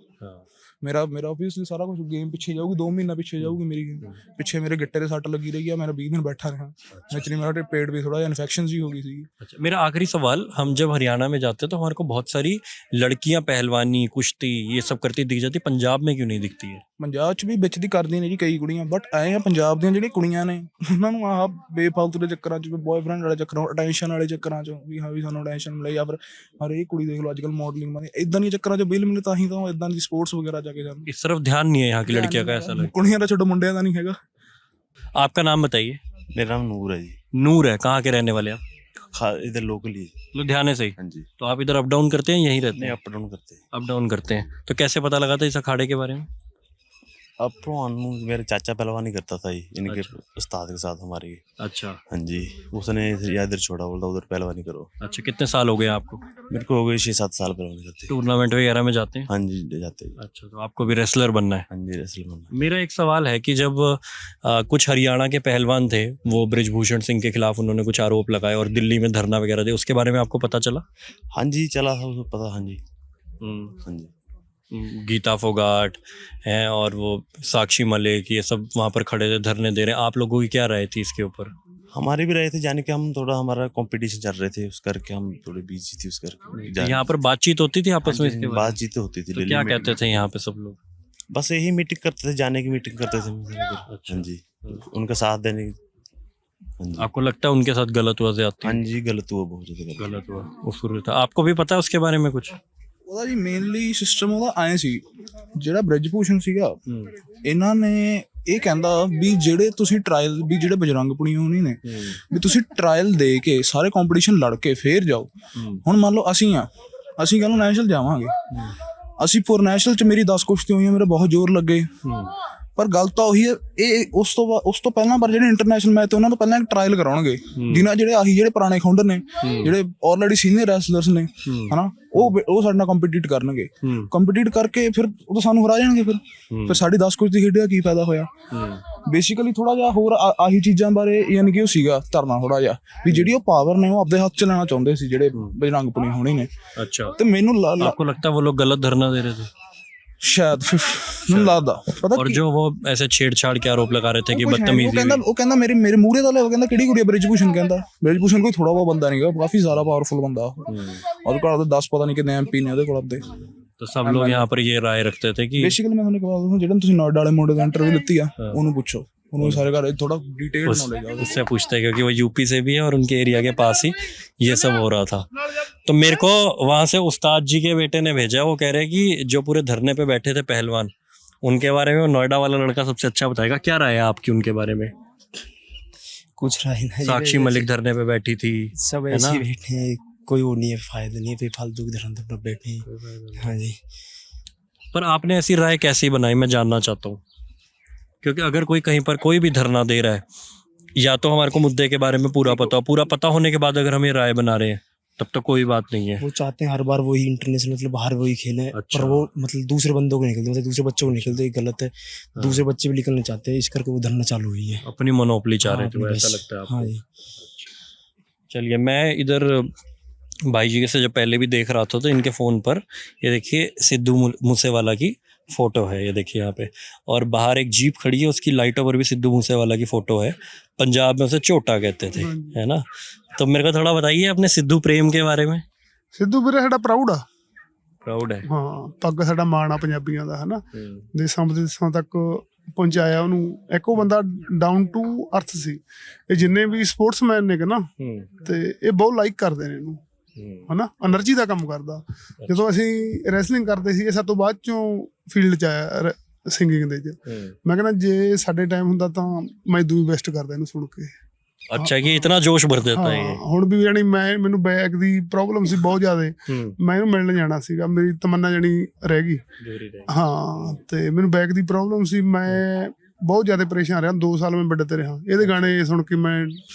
ਮੇਰਾ ਆਬਵੀਅਸਲੀ ਸਾਰਾ ਕੁਝ ਗੇਮ ਪਿੱਛੇ ਜਾਊਗੀ, 2 ਮਹੀਨਾ ਪਿੱਛੇ ਜਾਊਗੀ ਮੇਰੀ ਗੇਮ ਪਿੱਛੇ। ਮੇਰੇ ਗਿੱਟੇ 'ਤੇ ਸੱਟ ਲੱਗੀ ਰਹੀ ਆ, ਮੇਰਾ 20 ਦਿਨ ਬੈਠਾ ਰਿਹਾ, ਨੈਚੁਰਲੀ ਮੇਰਾ पेट भी थोड़ा इन्फेक्शन ही हो गई थी। अच्छा, मेरा आखिरी सवाल, हम जब हरियाणा में जाते हैं तो हमारे को बहुत सारी लड़कियां पहलवानी, कुश्ती ये सब करती दिख जाती, पंजाब में क्यों नहीं दिखती है? ਪੰਜਾਬ 'ਚ ਵੀ ਵਿੱਚ ਦੀ ਕਰਦੀਆਂ ਨੇ ਜੀ ਕਈ ਕੁੜੀਆਂ, ਬਟ ਐਂ ਆ ਪੰਜਾਬ ਦੀਆਂ ਜਿਹੜੀਆਂ ਕੁੜੀਆਂ ਨੇ ਉਹਨਾਂ ਨੂੰ ਆਹ ਬੇਫਾਲਤੂ ਦੇ ਚੱਕਰਾਂ 'ਚ, ਬॉयਫ੍ਰੈਂਡ ਵਾਲੇ ਚੱਕਰਾਂ, ਅਟੈਂਸ਼ਨ ਵਾਲੇ ਚੱਕਰਾਂ 'ਚ ਵੀ ਹਾਂ ਵੀ ਸਾਨੂੰ ਅਟੈਂਸ਼ਨ ਮਿਲੇ, ਜਾਂ ਫਿਰ ਹਰੇਕ ਕੁੜੀ ਦੇਖ ਲਓ ਅੱਜ ਕੱਲ੍ਹ ਮਾਡਲਿੰਗ ਵਾਲੀ ਇਦਾਂ ਦੀਆਂ ਚੱਕਰਾਂ 'ਚ ਬਿਲ ਮਿਲੇ, ਤਾਂ ਹੀ ਤਾਂ ਉਹ ਇਦਾਂ ਦੀ ਸਪੋਰਟਸ ਵਗੈरह ਜਾ ਕੇ ਜਾਂਦੇ। इस तरफ ध्यान नहीं है यहाँ की लड़कियों का, ऐसा लगता ਕੁੜੀਆਂ ਦਾ ਛੋਟਾ ਮੁੰਡਿਆਂ ਦਾ ਨਹੀਂ ਹੈਗਾ। है। आपका नाम बताइए। मेरा नाम नूर है जी। नूर है, कहाँ के रहने वाले आप? इधर लोकल ही। लुधियाने से ही? हाँ जी। तो आप इधर अप डाउन करते हैं, यहीं रहते नहीं, हैं? अप डाउन करते हैं। अप डाउन करते हैं। तो कैसे पता लगा था इस अखाड़े के बारे में? अब तो मेरे चाचा पहलवानी करता था ही इनके अच्छा। उस्ताद के साथ हमारे। अच्छा हाँ जी, उसने या इधर छोड़ा, बोलता उधर पहलवानी करो। अच्छा, कितने साल हो गए आपको? मेरे को हो गए 6-7 साल पहलवानी करते। टूर्नामेंट वगैरह में जाते हैं? हाँ जी, ले जाते हैं। अच्छा, तो आपको भी रेसलर बनना है? हाँ जी, रेसलर बनना। मेरा एक सवाल है कि जब कुछ हरियाणा के पहलवान थे, वो बृजभूषण सिंह के खिलाफ उन्होंने कुछ आरोप लगाए और दिल्ली में धरना वगैरह दे, उसके बारे में आपको पता चला? हाँ जी, चला था उसको पता। हाँ जी। हाँ जी। गीता फोगाट हैं और वो साक्षी मलिक, ये सब वहाँ पर खड़े थे, धरने दे रहे हैं, आप लोगों की क्या राय थी इसके ऊपर? हमारे भी रहे थे जाने के, हम थोड़ा हमारा कंपटीशन चल रहे थे उस करके, हम थोड़े बिजी थे उस करके। यहाँ पर बातचीत होती थी आपस में इसके बारे में? बातचीत होती थी। तो क्या कहते थे यहाँ पे सब लोग? बस यही मीटिंग करते थे, जाने की मीटिंग करते थे। हाँ जी, उनका साथ देने की। हाँ जी। आपको लगता है उनके साथ गलत हुआ ज्यादती? हाँ जी, गलत हुआ, बहुत ज्यादा गलत हुआ। उस था आपको भी पता है उसके बारे में कुछ? ਉਹਦਾ ਜੀ ਮੇਨਲੀ ਸਿਸਟਮ ਉਹਦਾ ਆਏ ਸੀ, ਜਿਹੜਾ ਬ੍ਰਿਜ ਭੂਸ਼ਣ ਸੀਗਾ ਇਹਨਾਂ ਨੇ ਇਹ ਕਹਿੰਦਾ ਵੀ ਜਿਹੜੇ ਤੁਸੀਂ ਟਰਾਇਲ ਵੀ ਜਿਹੜੇ ਬਜਰੰਗ ਪੁਨੀਆ ਹੋਣੀ ਨੇ ਵੀ ਤੁਸੀਂ ਟਰਾਇਲ ਦੇ ਕੇ ਸਾਰੇ ਕੰਪੀਟੀਸ਼ਨ ਲੜ ਕੇ ਫੇਰ ਜਾਓ। ਹੁਣ ਮੰਨ ਲਓ ਅਸੀਂ ਕੱਲ ਨੂੰ ਨੈਸ਼ਨਲ ਜਾਵਾਂਗੇ, ਅਸੀਂ ਫੋਰ ਨੈਸ਼ਨਲ ਚ ਮੇਰੀ 10 ਕੁਸ਼ਤੀ ਹੋਈਆਂ, ਮੇਰੇ ਬਹੁਤ ਜ਼ੋਰ ਲੱਗੇ, ਪਰ ਗੱਲ ਤਾਂ ਉਹੀ ਹੈ ਇਹ ਉਸ ਤੋਂ ਪਹਿਲਾਂ ਪਰ ਜਿਹੜੇ ਇੰਟਰਨੈਸ਼ਨਲ ਮੈਚ ਤੇ ਉਹਨਾਂ ਤੋਂ ਪਹਿਲਾਂ ਇੱਕ ਟਰਾਇਲ ਕਰਾਉਣਗੇ ਜਿਨ੍ਹਾਂ ਜਿਹੜੇ ਪੁਰਾਣੇ ਖੌਂਡਰ ਨੇ, ਜਿਹੜੇ ਆਲਰੇਡੀ ਸੀਨੀਅਰ ਰੈਸਲਰਸ ਨੇ ਹਨਾ, ਉਹ ਸਾਡੇ ਨਾਲ ਕੰਪੀਟੀਟ ਕਰਨਗੇ, ਕੰਪੀਟੀਟ ਕਰਕੇ ਫਿਰ ਉਹ ਤਾਂ ਸਾਨੂੰ ਹਰਾ ਜਾਣਗੇ। ਫਿਰ ਸਾਡੀ 10 ਕੁਸ਼ਤੀ ਖੇਡਿਆ ਕੀ ਫਾਇਦਾ ਹੋਇਆ? ਬੇਸਿਕਲੀ ਥੋੜਾ ਜਿਹਾ ਹੋਰ ਆਹੀ ਚੀਜ਼ਾਂ ਬਾਰੇ ਯਾਨੀ ਕਿ ਉਹ ਸੀਗਾ ਧਰਨਾ ਥੋੜਾ ਜਿਹਾ ਵੀ ਜਿਹੜੀ ਉਹ ਪਾਵਰ ਨੇ ਉਹ ਆਪਦੇ ਹੱਥ ਚ ਲੈਣਾ ਚਾਹੁੰਦੇ ਸੀ ਜਿਹੜੇ ਬਜਰੰਗ ਪੁਨੀਆ ਹੋਣੀ ਨੇ। अच्छा, ਤੇ ਮੈਨੂੰ आपको लगता है वो लोग गलत धरना दे रहे थे? शायद ਮੈਨੂੰ ਲੱਗਦਾ ਪਤਾ और जो वो ऐसे छेड़छाड़ के आरोप लगा रहे थे कि बदतमीजी हुई। ਉਹ ਕਹਿੰਦਾ ਮੇਰੇ ਮੂਹਰੇ ਦਾ ਲਿਆ, ਕਹਿੰਦਾ ਕਿਹੜੀ ਕੁੜੀ ਬ੍ਰਿਜ ਭੂਸ਼ਣ, ਕਹਿੰਦਾ ਬ੍ਰਿਜ ਭੂਸ਼ਣ ਕੋਈ ਥੋੜਾ ਬਹੁਤ ਬੰਦਾ ਨਹੀਂਗਾ, ਕਾਫੀ ਸਾਰਾ ਪਾਵਰਫੁਲ ਬੰਦਾ ਉਹਦੇ ਕੋਲ 10 ਪਤਾ ਨਹੀਂ ਕਿੰਨੇ ਐਮਪੀ ਨੇ ਉਹਦੇ ਕੋਲ ਆਪਦੇ। तो सब लोग यहाँ पर ये राय रखते थे कि ਬੇਸਿਕਲੀ ਮੈਂ ਤੁਹਾਨੂੰ ਕਹਾਂ ਜਿਹੜਾ ਤੁਸੀਂ ਨੋਇਡਾ ਵਾਲੇ ਮੁੰਡੇ ਦਾ ਇੰਟਰਵਿਊ ਲਿੱਤੀ ਆ ਉਹਨੂੰ ਪੁੱਛੋ, ਉਹਨੂੰ ਸਾਰੇ ਘਰ ਥੋੜਾ डिटेल नॉलेज है उससे पूछते हैं क्योंकि वो यूपी से भी है और उनके एरिया के पास ही ये सब हो रहा था। तो मेरे को वहाँ से उस्ताद जी के बेटे ने भेजा, वो कह रहे हैं कि जो पूरे धरने पे बैठे थे पहलवान, उनके बारे में नोएडा वाला लड़का सबसे अच्छा बताएगा। क्या राय है आपकी उनके बारे में? कुछ राय नहीं। साक्षी मलिक धरने पे बैठी थी, सब ऐसे ही बैठे हैं, कोई वो नहीं है, फायदा नहीं है, फालतू के धरने पर बैठे हैं। हाँ जी, पर आपने ऐसी राय कैसे बनाई, मैं जानना चाहता हूँ। क्योंकि अगर कोई कहीं पर कोई भी धरना दे रहा है, या तो हमारे को मुद्दे के बारे में पूरा पता होने के बाद अगर हम ये राय बना रहे हैं तब तो कोई बात नहीं है। वो चाहते हैं हर बार वही इंटरनेशनल मतलब बाहर वही खेले। अच्छा। पर वो मतलब दूसरे बंदों को नहीं खेलते, मतलब दूसरे बच्चों को नहीं खेलते, ये गलत है। दूसरे बच्चे भी निकलना चाहते हैं, इस करके वो धरना चालू हुई है, अपनी मोनोपोली चाह रहे हाँ, थे वो, अपनी ऐसा बस। लगता है आपको? हाँ जी। चलिए, मैं इधर भाई जी से जब पहले भी देख रहा था तो इनके फ़ोन पर ये देखिए सिद्धू मूसेवाला की फ़ोटो है, ये देखिए यहाँ पे, और बाहर एक जीप खड़ी है, उसकी लाइटों पर भी सिद्धू मूसेवाला की फ़ोटो है। पंजाब में उसे चोटा कहते थे, है ना? तो मेरे को थोड़ा बताइए अपने सिद्धू प्रेम के बारे में। ਸਿੱਧੂ ਵੀਰੇ ਸਾਡਾ ਪ੍ਰਾਊਡ ਆ, प्राउड है। ਹਾਂ ਪੱਗ ਸਾਡਾ ਮਾਣ ਆ ਪੰਜਾਬੀਆਂ ਦਾ, ਹਨਾ, ਦੇਸਾਂ ਵਿਦੇਸਾਂ ਤੱਕ ਪਹੁੰਚਾਇਆ ਉਹਨੂੰ। ਇੱਕ ਉਹ ਬੰਦਾ ਡਾਊਨ ਟੂ ਅਰਥ ਸੀ। ਇਹ ਜਿੰਨੇ ਵੀ ਸਪੋਰਟਸਮੈਨ ਨੇ ਨਾ ਤੇ ਇਹ ਬਹੁਤ ਲਾਈਕ ਕਰਦੇ ਨੇ ਇਹਨੂੰ, ਹਨਾ, એનર્ਜੀ ਦਾ ਕੰਮ ਕਰਦਾ। ਜਦੋਂ ਅਸੀਂ ਰੈਸਲਿੰਗ ਕਰਦੇ ਸੀ, ਇਹ ਸਭ ਤੋਂ ਬਾਅਦ ਚੋਂ ਫੀਲਡ 'ਚ ਆਇਆ ਸਿੰਗਿੰਗ ਦੇ 'ਚ। ਮੈਂ ਕਹਿੰਦਾ ਜੇ ਸਾਡੇ ਟਾਈਮ ਹੁੰਦਾ ਤਾਂ ਮੈਂ ਦੂਈ ਬੈਸਟ ਕਰਦਾ ਇਹਨੂੰ ਸੁਣ ਕੇ। अच्छा, कि इतना जोश भर देता है ये। ਹੁਣ ਵੀ ਜਾਣੀ ਮੈਨੂੰ ਬੈਕ ਦੀ ਪ੍ਰੋਬਲਮ ਸੀ ਬਹੁਤ ਜ਼ਿਆਦਾ, ਮੈਂ ਇਹਨੂੰ ਮਿਲਣ ਜਾਣਾ ਸੀਗਾ, ਮੇਰੀ ਤਮੰਨਾ ਜਾਣੀ ਰਹਿ ਗਈ। ਹਾਂ, ਤੇ ਮੈਨੂੰ ਬੈਕ ਦੀ ਪ੍ਰੋਬਲਮ ਸੀ, ਮੈਂ ਬਹੁਤ ਜ਼ਿਆਦਾ ਪਰੇਸ਼ਾਨ ਰਿਹਾ। 2 ਸਾਲ ਮੈਂ ਬੈੱਡ ਤੇ ਰਿਹਾ, ਇਹਦੇ ਗਾਣੇ ਸੁਣ ਕੇ ਮੈਂ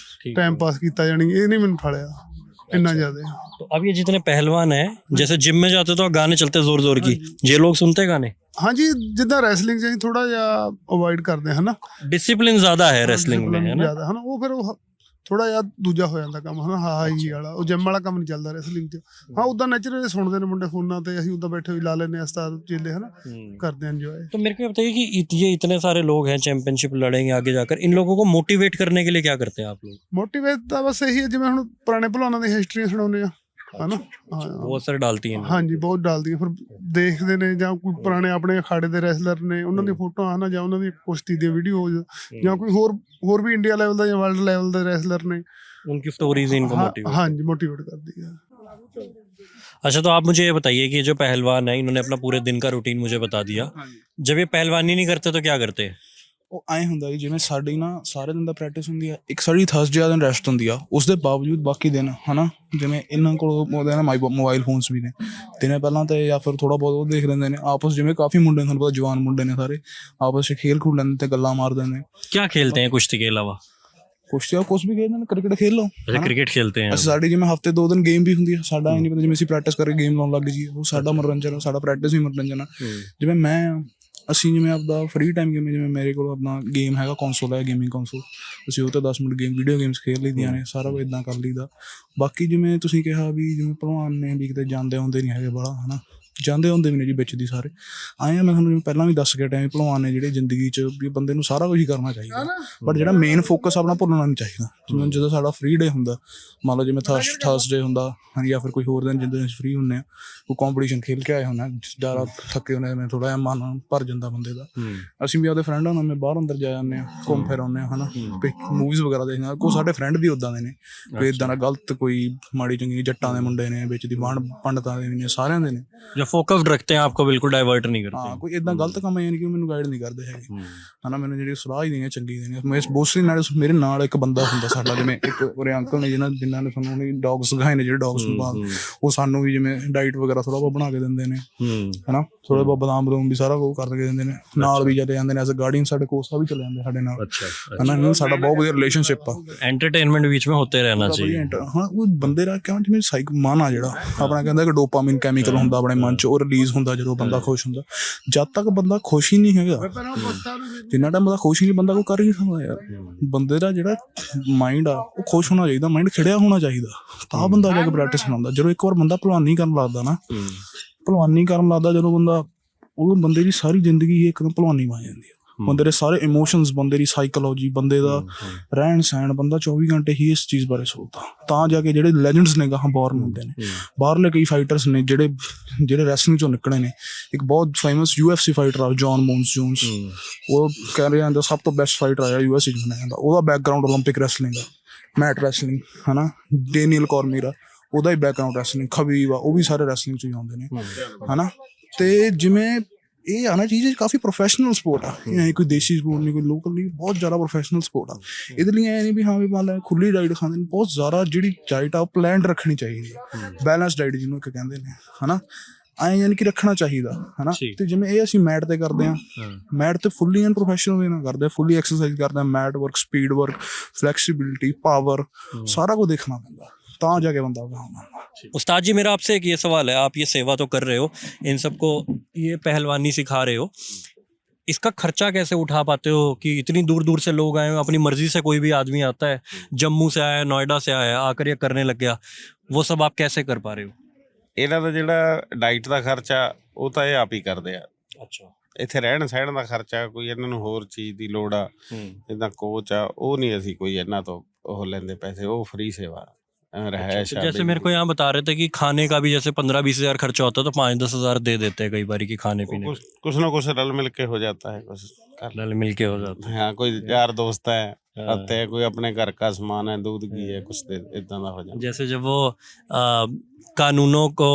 ਟਾਈਮ ਪਾਸ ਕੀਤਾ, ਜਾਣੀ ਇਹ ਨਹੀਂ ਮੈਨੂੰ ਠਾਲਿਆ इतना ज्यादा। तो अब ये जितने पहलवान हैं, जैसे जिम में जाते तो गाने चलते जोर जोर की, ये लोग सुनते गाने? हाँ जी, जिदा रैसलिंग से थोड़ा जा अवॉइड करते हैं ना, डिसिप्लिन ज्यादा है रैसलिंग में, है ना? ज्यादा है ना, वो फिर ਥੋੜਾ ਜਿਹਾ ਦੂਜਾ ਹੋ ਜਾਂਦਾ ਕੰਮ, ਹਨਾ, ਹਾਈ ਵਾਲਾ, ਉਹ ਜਿਮ ਵਾਲਾ ਕੰਮ ਨਹੀਂ ਚੱਲਦਾ ਰੈਸਲਿੰਗ 'ਚ। ਹਾਂ, ਉਦਾਂ ਨੈਚੁਰਲੀ ਸੁਣਦੇ ਨੇ ਮੁੰਡੇ ਫੋਨਾਂ ਤੇ, ਅਸੀਂ ਉਦਾਂ ਬੈਠੇ ਵੀ ਲਾ ਲੈਂਦੇ ਹਾਂ ਉਸਤਾਦ ਚੇਲੇ, हना, करते हैं एंजॉय। तो मेरे को बताइए कि ये इतने सारे लोग हैं, चैंपियनशिप लड़ेंगे आगे जाकर, इन लोगों को मोटिवेट करने के लिए क्या करते हैं आप लोग? मोटिवेट ਤਾਂ ਬਸ ਇਹੀ ਹੈ, ਜਿਵੇਂ ਹੁਣ ਪੁਰਾਣੇ ਭਲਵਾਨਾਂ ਦੀ ਹਿਸਟਰੀਆਂ ਸੁਣਾਉਂਦੇ ਆ, ਹਨਾ, ਬਹੁਤ ਅਸਰ ਡਾਲਤੀ ਹੈ। ਹਾਂਜੀ, ਬਹੁਤ ਡਾਲਦੀਆਂ। ਫਿਰ ਦੇਖਦੇ ਨੇ, ਜਾਂ ਕੋਈ ਪੁਰਾਣੇ ਆਪਣੇ ਅਖਾੜੇ ਦੇ ਰੈਸਲਰ ਨੇ, ਉਹਨਾਂ ਦੀਆਂ ਫੋਟੋਆਂ, ਹਨਾ, ਜਾਂ ਉਹਨਾਂ ਦੀ ਕੁਸ਼ਤੀ ਦੀਆਂ ਵੀਡੀਓਜ਼, ਜਾਂ ਕੋਈ ਹੋਰ ਵੀ ਇੰਡੀਆ ਲੈਵਲ ਦਾ ਜਾਂ ਵਰਲਡ ਲੈਵਲ ਦੇ ਰੈਸਲਰ ने, उनकी स्टोरीज इनको मोटिवेट, हाँ जी, मोटिवेट करती है। अच्छा, तो आप मुझे ये बताइए कि जो पहलवान है, इन्होंने अपना पूरे दिन का रूटीन मुझे बता दिया, जब ये पहलवानी नहीं करते तो क्या करते हैं? ਉਹ ਐਂ ਹੁੰਦਾ ਜੀ, ਜਿਵੇਂ ਸਾਡੀ ਨਾ ਸਾਰੇ ਦਿਨ ਦਾ ਪ੍ਰੈਕਟਿਸ ਹੁੰਦੀ ਆ, ਇੱਕ ਸਾਡੀ ਥਰਸਡੇ ਵਾਲੇ ਦਿਨ ਰੈਸਟ ਹੁੰਦੀ ਆ, ਉਸ ਦੇ ਬਾਵਜੂਦ ਬਾਕੀ ਦਿਨ, ਹਨਾ, ਜਿਵੇਂ ਇਹਨਾਂ ਕੋਲ ਉਹਦੇ ਨਾ ਮੋਬਾਈਲ ਫੋਨਸ ਵੀ ਨੇ, ਦਿਨੇ ਪਹਿਲਾਂ ਤੇ ਜਾਂ ਫਿਰ ਥੋੜਾ ਬਹੁਤ ਉਹ ਦੇਖ ਲੈਂਦੇ ਨੇ ਆਪਸ, ਜਿਵੇਂ ਕਾਫੀ ਮੁੰਡੇ ਤੁਹਾਨੂੰ ਪਤਾ ਜਵਾਨ ਮੁੰਡੇ ਨੇ ਸਾਰੇ, ਆਪਸ 'ਚ ਖੇਲ ਖੂਡ ਲੈਂਦੇ ਤੇ ਗੱਲਾਂ ਮਾਰਦੇ ਨੇ। क्या खेलते हैं कुश्ती के अलावा? ਕੁਸ਼ਤੀ ਕੁਛ ਵੀ ਖੇਡਦੇ ਨੇ, ਕ੍ਰਿਕਟ ਖੇਲ ਲਓ। अच्छा, क्रिकेट खेलते हैं। ਸਾਡੀ ਜਿਵੇਂ ਹਫਤੇ 2 ਦਿਨ ਗੇਮ ਵੀ ਹੁੰਦੀ ਆ, ਸਾਡਾ ਇਹ ਨਹੀਂ ਪਤਾ, ਜਿਵੇਂ ਅਸੀਂ ਪ੍ਰੈਕਟਿਸ ਕਰਕੇ ਗੇਮ ਲਾਉਣ ਲੱਗ ਜਾਈਏ, ਉਹ ਸਾਡਾ ਮਨੋਰੰਜਨ, ਸਾਡਾ ਪ੍ਰੈਕਟਿਸ ਵੀ ਮਨੋਰੰਜਨ ਆ। ਜਿਵੇਂ ਅਸੀਂ ਜਿਵੇਂ ਆਪਦਾ ਫਰੀ ਟਾਈਮ ਗੇਮ, ਜਿਵੇਂ ਮੇਰੇ ਕੋਲ ਆਪਣਾ ਗੇਮ ਹੈਗਾ, ਕੌਂਸੋਲ ਹੈ, ਗੇਮਿੰਗ ਕੌਂਸੋਲ, ਅਸੀਂ ਉਹ 'ਤੇ 10 ਮਿੰਟ ਗੇਮ ਵੀਡੀਓ ਗੇਮਸ ਖੇਡ ਲਈਦੀਆਂ ਨੇ, ਸਾਰਾ ਕੁਝ ਇੱਦਾਂ ਕਰ ਲਈਦਾ। ਬਾਕੀ ਜਿਵੇਂ ਤੁਸੀਂ ਕਿਹਾ ਵੀ ਜਿਵੇਂ ਭਲਵਾਨ ਨੇ ਵੀ ਕਿਤੇ ਜਾਂਦੇ ਆਉਂਦੇ ਨਹੀਂ ਹੈਗੇ ਬਾਹਲਾ, ਹਨਾ, ਜਾਂਦੇ ਹੁੰਦੇ ਵੀ ਨੇ ਜੀ ਵਿੱਚ ਦੀ ਸਾਰੇ ਆਏ ਆ। ਮੈਂ ਤੁਹਾਨੂੰ ਪਹਿਲਾਂ ਵੀ ਦੱਸ ਕੇ ਟਾਈਮ ਭਲਵਾਨ ਨੇ ਜਿਹੜੇ ਜ਼ਿੰਦਗੀ 'ਚ ਵੀ ਬੰਦੇ ਨੂੰ ਸਾਰਾ ਕੁਝ ਹੀ ਕਰਨਾ ਚਾਹੀਦਾ, ਬਟ ਜਿਹੜਾ ਮੇਨ ਫੋਕਸ ਆਪਣਾ ਭੁੱਲਣਾ ਨਹੀਂ ਚਾਹੀਦਾ। ਜਿਵੇਂ ਜਦੋਂ ਸਾਡਾ ਫ੍ਰੀ ਡੇ ਹੁੰਦਾ, ਮੰਨ ਲਓ ਜਿਵੇਂ ਥਰਸਡੇ ਹੁੰਦਾ ਜਾਂ ਫਿਰ ਕੋਈ ਹੋਰ ਦਿਨ ਜਿੱਦਾਂ ਅਸੀਂ ਫ੍ਰੀ ਹੁੰਦੇ ਹਾਂ, ਕੋਈ ਕੰਪੀਟੀਸ਼ਨ ਖੇਲ ਕੇ ਆਏ ਹੁੰਦੇ ਹਾਂ, ਜ਼ਿਆਦਾ ਥੱਕੇ ਹੁੰਦੇ ਮੈਂ ਥੋੜ੍ਹਾ ਜਿਹਾ ਮਨ ਭਰ ਜਾਂਦਾ ਬੰਦੇ ਦਾ। ਅਸੀਂ ਵੀ ਆਪਦੇ ਫਰੈਂਡਾਂ ਨਾਲ ਬਾਹਰ ਅੰਦਰ ਜਾ ਜਾਂਦੇ ਹਾਂ, ਘੁੰਮ ਫਿਰ ਆਉਂਦੇ ਹਾਂ, ਹੈ ਨਾ, ਮੂਵੀਜ਼ ਵਗੈਰਾ ਦੇਖਦੇ ਹਾਂ। ਕੋਈ ਸਾਡੇ ਫਰੈਂਡ ਵੀ ਉੱਦਾਂ ਦੇ ਨੇ ਵੀ ਇੱਦਾਂ ਦਾ ਗਲਤ ਕੋਈ ਮਾੜੀ ਚੰਗੀ ਜੱਟਾਂ ਦੇ ਮੁੰਡੇ ਨੇ, ਵਿੱਚ ਦੀ ਪੰਡਤਾਂ ਦੇ ਵੀ ਨੇ, ਸਾਰਿਆਂ ਦੇ ਨੇ जो फोकस्ड रखते हैं आपको, बिल्कुल डाइवर्ट नहीं करते। ਹਾਂ, ਕੋਈ ਇੱਦਾਂ ਗਲਤ ਕੰਮ ਯਾਨੀ ਕਿ ਮੈਨੂੰ ਗਾਈਡ ਨਹੀਂ ਕਰਦੇ ਹੈਗੇ, ਹੈ ਨਾ। ਮੈਨੂੰ ਜਿਹੜੀ ਸਲਾਹ ਹੀ ਦੇਣੀ ਚੰਗੀ ਦੇਣੀ। ਮੈਂ ਮੋਸਟਲੀ ਨਾਲ ਮੇਰੇ ਨਾਲ ਇੱਕ ਬੰਦਾ ਹੁੰਦਾ ਸਾਡਾ, ਜਿਵੇਂ ਇੱਕ ਉਰੇ ਅੰਕਲ ਨੇ ਜਿਨ੍ਹਾਂ ਨੇ ਸਾਨੂੰ ਉਹਨੇ ਡੌਗਸ ਸਿਖਾਏ ਨੇ, ਜਿਹੜੇ ਡੌਗਸ ਨੂੰ ਪਾਲ, ਉਹ ਸਾਨੂੰ ਵੀ ਜਿਵੇਂ ਡਾਈਟ ਵਗੈਰਾ ਥੋੜ੍ਹਾ ਬਹੁਤ ਬਣਾ ਕੇ ਦਿੰਦੇ ਨੇ, ਹੈ ਨਾ। ਥੋੜ੍ਹਾ ਬਹੁਤ ਬਦਾਮ ਬਦੂਮ ਵੀ ਸਾਰਾ ਕੁਝ ਕਰਕੇ ਦਿੰਦੇ ਨੇ, ਨਾਲ ਵੀ ਚਲੇ ਜਾਂਦੇ ਨੇ ਐਜ਼ ਅ ਗਾਰਡੀਅਨ। ਸਾਡੇ ਕੋਚ ਸਾਹਿਬ ਵੀ ਚਲੇ ਜਾਂਦੇ ਸਾਡੇ ਨਾਲ, ਹੈ ਨਾ। ਸਾਡਾ ਬਹੁਤ ਵਧੀਆ ਰਿਲੇਸ਼ਨਸ਼ਿਪ ਆ। एंटरटेनमेंट बीच में होते रहना चाहिए। ਹਾਂ, ਉਹ ਬੰਦੇ ਦਾ ਕਿਉਂ ਜਿਵੇਂ ਮਨ ਆ ਜਿਹੜਾ ਆਪਣਾ, ਕਹਿੰਦਾ ਕਿ ਡੋਪਾਮਾਈਨ ਕੈਮੀਕਲ ਹੁੰਦਾ ਆਪਣੇ ਮਨ 'ਚ, ਉਹ ਰਿਲੀਜ਼ ਹੁੰਦਾ ਜਦੋਂ ਬੰਦਾ ਖੁਸ਼ ਹੁੰਦਾ। ਜਦ ਤੱਕ ਬੰਦਾ ਖੁਸ਼ ਹੀ ਨਹੀਂ ਹੈਗਾ, ਜਿੰਨਾ ਟਾਈਮ ਬੰਦਾ ਖੁਸ਼ ਹੀ ਨਹੀਂ, ਬੰਦਾ ਕੋਈ ਕਰ ਹੀ ਨਹੀਂ ਸਕਦਾ ਯਾਰ। ਬੰਦੇ ਦਾ ਜਿਹੜਾ ਮਾਈਂਡ ਆ ਉਹ ਖੁਸ਼ ਹੋਣਾ ਚਾਹੀਦਾ, ਮਾਈਂਡ ਖਿੜਿਆ ਹੋਣਾ ਚਾਹੀਦਾ, ਤਾਂ ਬੰਦਾ ਜਾ ਕੇ ਪ੍ਰੈਕਟਿਸ ਲਾਉਂਦਾ। ਜਦੋਂ ਇੱਕ ਵਾਰ ਬੰਦਾ ਭਲਵਾਨੀ ਕਰਨ ਲੱਗਦਾ ਨਾ, ਭਲਵਾਨੀ ਕਰਨ ਲੱਗਦਾ ਜਦੋਂ ਬੰਦਾ, ਉਹ ਬੰਦੇ ਦੀ ਸਾਰੀ ਜ਼ਿੰਦਗੀ ਹੀ ਇੱਕਦਮ ਭਲਵਾਨੀ ਬਣ ਜਾਂਦੀ ਹੈ। ਬੰਦੇ ਦੇ ਸਾਰੇ ਇਮੋਸ਼ਨਸ, ਬੰਦੇ ਦੀ ਸਾਈਕੋਲੋਜੀ, ਬੰਦੇ ਦਾ ਰਹਿਣ ਸਹਿਣ, ਬੰਦਾ 24 ਘੰਟੇ ਹੀ ਇਸ ਚੀਜ਼ ਬਾਰੇ ਸੋਚਦਾ। ਤਾਂ ਜਾ ਕੇ ਜਿਹੜੇ ਲੈਜੈਂਡਸ ਨੇ ਗਾਹਾਂ ਬੋਰਨ ਹੁੰਦੇ ਨੇ। ਬਾਹਰਲੇ ਕਈ ਫਾਈਟਰਸ ਨੇ ਜਿਹੜੇ ਰੈਸਲਿੰਗ ਚੋਂ ਨਿਕਲੇ ਨੇ। ਇੱਕ ਬਹੁਤ ਫੇਮਸ UFC ਫਾਈਟਰ ਆ ਜੌਨ ਜੋਨਸ, ਉਹ ਕਹਿ ਜਾਂਦਾ ਸਭ ਤੋਂ ਬੈਸਟ ਫਾਈਟਰ ਆਇਆ USA 'ਚ ਮੰਨਿਆ ਜਾਂਦਾ। ਉਹਦਾ ਬੈਕਗਰਾਊਂਡ ਓਲੰਪਿਕ ਰੈਸਲਿੰਗ ਆ, ਮੈਟ ਰੈਸਲਿੰਗ, ਹੈ ਨਾ। ਡੇਨੀਅਲ ਕੌਰਮੀਰ ਆ, ਉਹਦਾ ਹੀ ਬੈਕਗਰਾਊਂਡ ਰੈਸਲਿੰਗ। ਖਬੀਬ ਆ, ਉਹ ਵੀ ਸਾਰੇ ਰੈਸਲਿੰਗ 'ਚ ਹੀ ਆਉਂਦੇ ਨੇ, ਹੈ ਨਾ। ਤੇ ਜਿਵੇਂ ਇਹ ਆ ਨਾ ਚੀਜ਼ ਕਾਫੀ ਪ੍ਰੋਫੈਸ਼ਨਲ ਸਪੋਰਟ ਆ, ਇਹ ਕੋਈ ਦੇਸੀ ਸਪੋਰਟ ਨਹੀਂ, ਕੋਈ ਲੋਕਲ ਨਹੀਂ, ਬਹੁਤ ਜ਼ਿਆਦਾ ਪ੍ਰੋਫੈਸ਼ਨਲ ਸਪੋਰਟ ਆ। ਇਹਦੇ ਲਈ ਐ ਨਹੀਂ ਵੀ ਹਾਂ ਵੀ ਮੰਨ ਲਾ ਖੁੱਲੀ ਡਾਈਟ ਖਾਂਦੇ ਨੇ, ਬਹੁਤ ਜ਼ਿਆਦਾ ਜਿਹੜੀ ਡਾਈਟ ਆ ਉਹ ਪਲੈਨਡ ਰੱਖਣੀ ਚਾਹੀਦੀ ਆ, ਬੈਲੈਂਸ ਡਾਈਟ ਜਿਹਨੂੰ ਇੱਕ ਕਹਿੰਦੇ ਨੇ, ਹੈ ਨਾ। ਐਂ ਯਾਨੀ ਕਿ ਰੱਖਣਾ ਚਾਹੀਦਾ, ਹੈ ਨਾ। ਤੇ ਜਿਵੇਂ ਇਹ ਅਸੀਂ ਮੈਟ ਤੇ ਕਰਦੇ ਹਾਂ, ਮੈਟ ਤੇ ਫੁੱਲੀ ਐਂਡ ਪ੍ਰੋਫੈਸ਼ਨਲ ਵੇ ਨਾਲ ਕਰਦੇ ਹਾਂ, ਫੁੱਲੀ ਐਕਸਰਸਾਈਜ਼ ਕਰਦੇ ਹਾਂ, mat work, speed work, flexibility, power, ਸਾਰਾ ਕੁਝ ਦੇਖਣਾ ਪੈਂਦਾ, ਤਾਂ ਜਾ ਕੇ ਬੰਦਾ ਹੋਣਾ। उस्ताद जी, मेरा आपसे एक ये सवाल है, आप ये सेवा तो कर रहे हो, इन सबको ये पहलवानी सिखा रहे हो, इसका खर्चा कैसे उठा पाते हो कि इतनी दूर दूर से लोग आए हो, अपनी मर्जी से कोई भी आदमी आता है, जम्मू से आया, नोएडा से आया, आकर ये करने लग गया, वो सब आप कैसे कर पा रहे हो? ਇਹਨਾਂ ਦਾ ਜਿਹੜਾ ਡਾਈਟ ਦਾ ਖਰਚਾ ਉਹ ਤਾਂ ਇਹ ਆਪ ਹੀ ਕਰਦੇ ਆ। अच्छा, ਇੱਥੇ ਰਹਿਣ ਸਹਿਣ ਦਾ ਖਰਚਾ ਕੋਈ ਇਹਨਾਂ ਨੂੰ ਹੋਰ ਚੀਜ਼ ਦੀ ਲੋੜ ਆ, ਜਿੱਦਾਂ ਕੋਚ ਆ, ਉਹ ਨਹੀਂ ਅਸੀਂ ਕੋਈ ਇਹਨਾਂ ਤੋਂ ਉਹ ਲੈਂਦੇ ਪੈਸੇ, ਉਹ ਫ੍ਰੀ सेवा अच्छा, तो जैसे मेरे को यहाँ बता रहे थे कि खाने का भी जैसे 15-20 हज़ार खर्चा होता है, तो 5-10 हज़ार दे देते हैं कई बार कि खाने पीने कुछ ना कुछ रल मिल के हो जाता है, कुछ रल मिल के हो जाता है। हाँ, कोई यार दोस्त है आते हैं, कोई अपने घर का सामान है, दूध की है, कुछ इतना हो जाता है। जैसे जब वो कानूनों को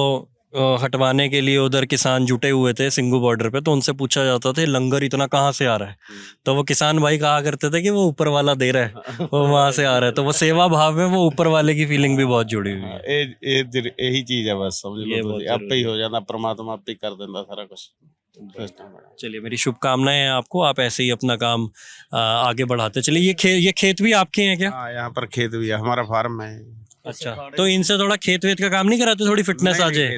हटवाने के लिए उधर किसान जुटे हुए थे सिंगू बॉर्डर पे, तो उनसे पूछा जाता था लंगर इतना कहाँ से आ रहा है, तो वो किसान भाई कहा करते थे कि वो ऊपर वाला दे रहा है, वो वहाँ से आ रहा है। तो वो सेवा भाव में वो ऊपर वाले की फीलिंग भी बहुत जुड़ी हुई है। यही चीज है बस, समझ लो आप ही हो जाता, परमात्मा आप ही कर देता सारा कुछ। चलिए, मेरी शुभकामनाएं हैं आपको, आप ऐसे ही अपना काम आगे बढ़ाते चलिए। ये खेत भी आपके हैं क्या? हाँ, यहाँ पर खेत भी है, हमारा फार्म है। अच्छा, तो इनसे थोड़ा खेत वेत का काम नहीं कराते, थोड़ी फिटनेस आ जाए?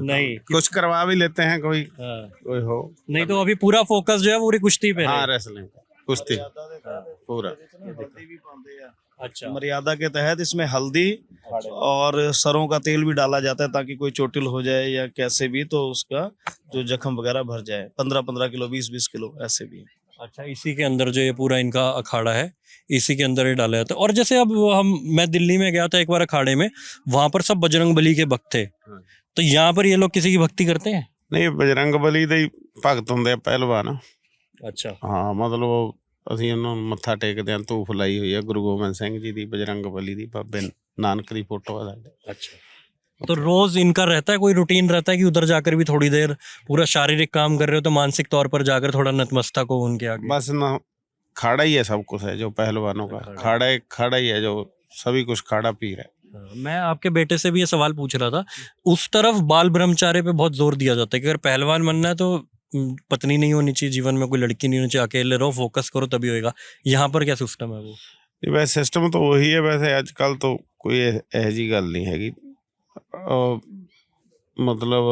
नहीं, कुछ करवा भी लेते हैं, कोई हो, नहीं तो अभी पूरा फोकस जो है पूरी कुश्ती पे है। हाँ, रेसलिंग कुश्ती पूरा। अच्छा, मर्यादा के तहत इसमें हल्दी और सरों का तेल भी डाला जाता है ताकि कोई चोटिल हो जाए या कैसे भी, तो उसका जो जख्म वगैरह भर जाए। 15-15 किलो, 20-20 किलो ऐसे भी। अच्छा, इसी के अंदर जो ये पूरा इनका अखाड़ा है, इसी के अंदर ये डाला जाता है। और जैसे अब मैं दिल्ली में गया था एक बार अखाड़े में, वहां पर सब बजरंग बली के भक्त थे, तो यहाँ पर ये लोग किसी की भक्ति करते हैं? नहीं, बजरंग बली ਦੇ ਭਗਤ ਹੁੰਦੇ ਆ ਪਹਿਲਵਾਨ। अच्छा, ਹਾਂ, ਮਤਲਬ ਅਸੀਂ ਉਹਨਾਂ ਨੂੰ ਮੱਥਾ ਟੇਕਦੇ ਹਾਂ, ਧੂਫ ਲਾਈ ਹੋਈ ਹੈ ਗੁਰੂ ਗੋਬਿੰਦ ਸਿੰਘ ਜੀ ਦੀ, ਬਜਰੰਗ ਬਲੀ ਦੀ, ਬਾਬੇ नानक ਦੀ फोटो है। अच्छा, तो रोज इनका रहता है, कोई रूटीन रहता है कि उधर जाकर भी थोड़ी देर पूरा शारीरिक काम कर रहे हो, तो मानसिक तौर पर जाकर थोड़ा नतमस्तक हो उनके आगे? बस ना, खाड़ा ही है, सब कुछ है जो पहलवानों का खाड़ा ही है, जो सभी कुछ खाड़ा पी रहा है। मैं आपके बेटे से भी ये सवाल पूछ रहा था, उस तरफ बाल ब्रह्मचार्य पे बहुत जोर दिया जाता है कि अगर पहलवान बनना है तो पत्नी नहीं होनी चाहिए, जीवन में कोई लड़की नहीं होनी चाहिए, अकेले रहो, फोकस करो, तभी होएगा। यहाँ पर क्या सिस्टम है वो? वैसे सिस्टम तो वही है, वैसे आजकल तो कोई ਇਹੋ ਜਿਹੀ ਗੱਲ नहीं हैगी, मतलब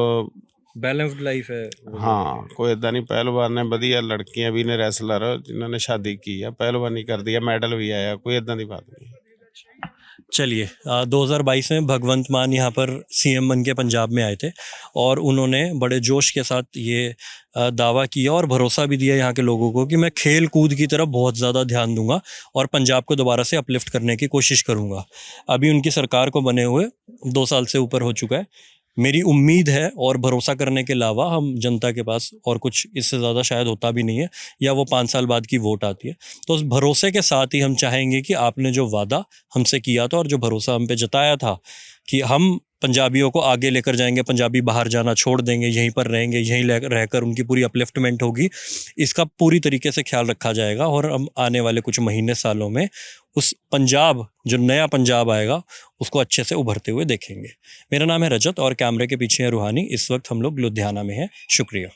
बैलेंस्ड लाइफ है। हाँ, कोई इदा नहीं, पहलवान ने वधिया लड़कियां भी ने, रेसलर जिन्होंने शादी की है, पहलवानी कर दी है, मेडल भी आया, कोई इदा की बात नहीं। चलिए 2022 में भगवंत मान यहाँ पर सीएम बन के पंजाब में आए थे और उन्होंने बड़े जोश के साथ ये दावा किया और भरोसा भी दिया यहाँ के लोगों को कि मैं खेल कूद की तरफ बहुत ज़्यादा ध्यान दूंगा और पंजाब को दोबारा से अपलिफ्ट करने की कोशिश करूंगा। अभी उनकी सरकार को बने हुए 2 साल से ऊपर हो चुका है। मेरी उम्मीद है और भरोसा करने के अलावा हम जनता के पास और कुछ इससे ज़्यादा शायद होता भी नहीं है, या वो 5 साल बाद की वोट आती है। तो उस भरोसे के साथ ही हम चाहेंगे कि आपने जो वादा हमसे किया था और जो भरोसा हम पे जताया था कि हम पंजाबियों को आगे लेकर जाएंगे, पंजाबी बाहर जाना छोड़ देंगे, यहीं पर रहेंगे, यहीं रहकर उनकी पूरी अपलिफ्टमेंट होगी, इसका पूरी तरीके से ख्याल रखा जाएगा। और हम आने वाले कुछ महीने सालों में उस पंजाब, जो नया पंजाब आएगा, उसको अच्छे से उभरते हुए देखेंगे। मेरा नाम है रजत और कैमरे के पीछे है रूहानी। इस वक्त हम लोग लुधियाना में हैं। शुक्रिया।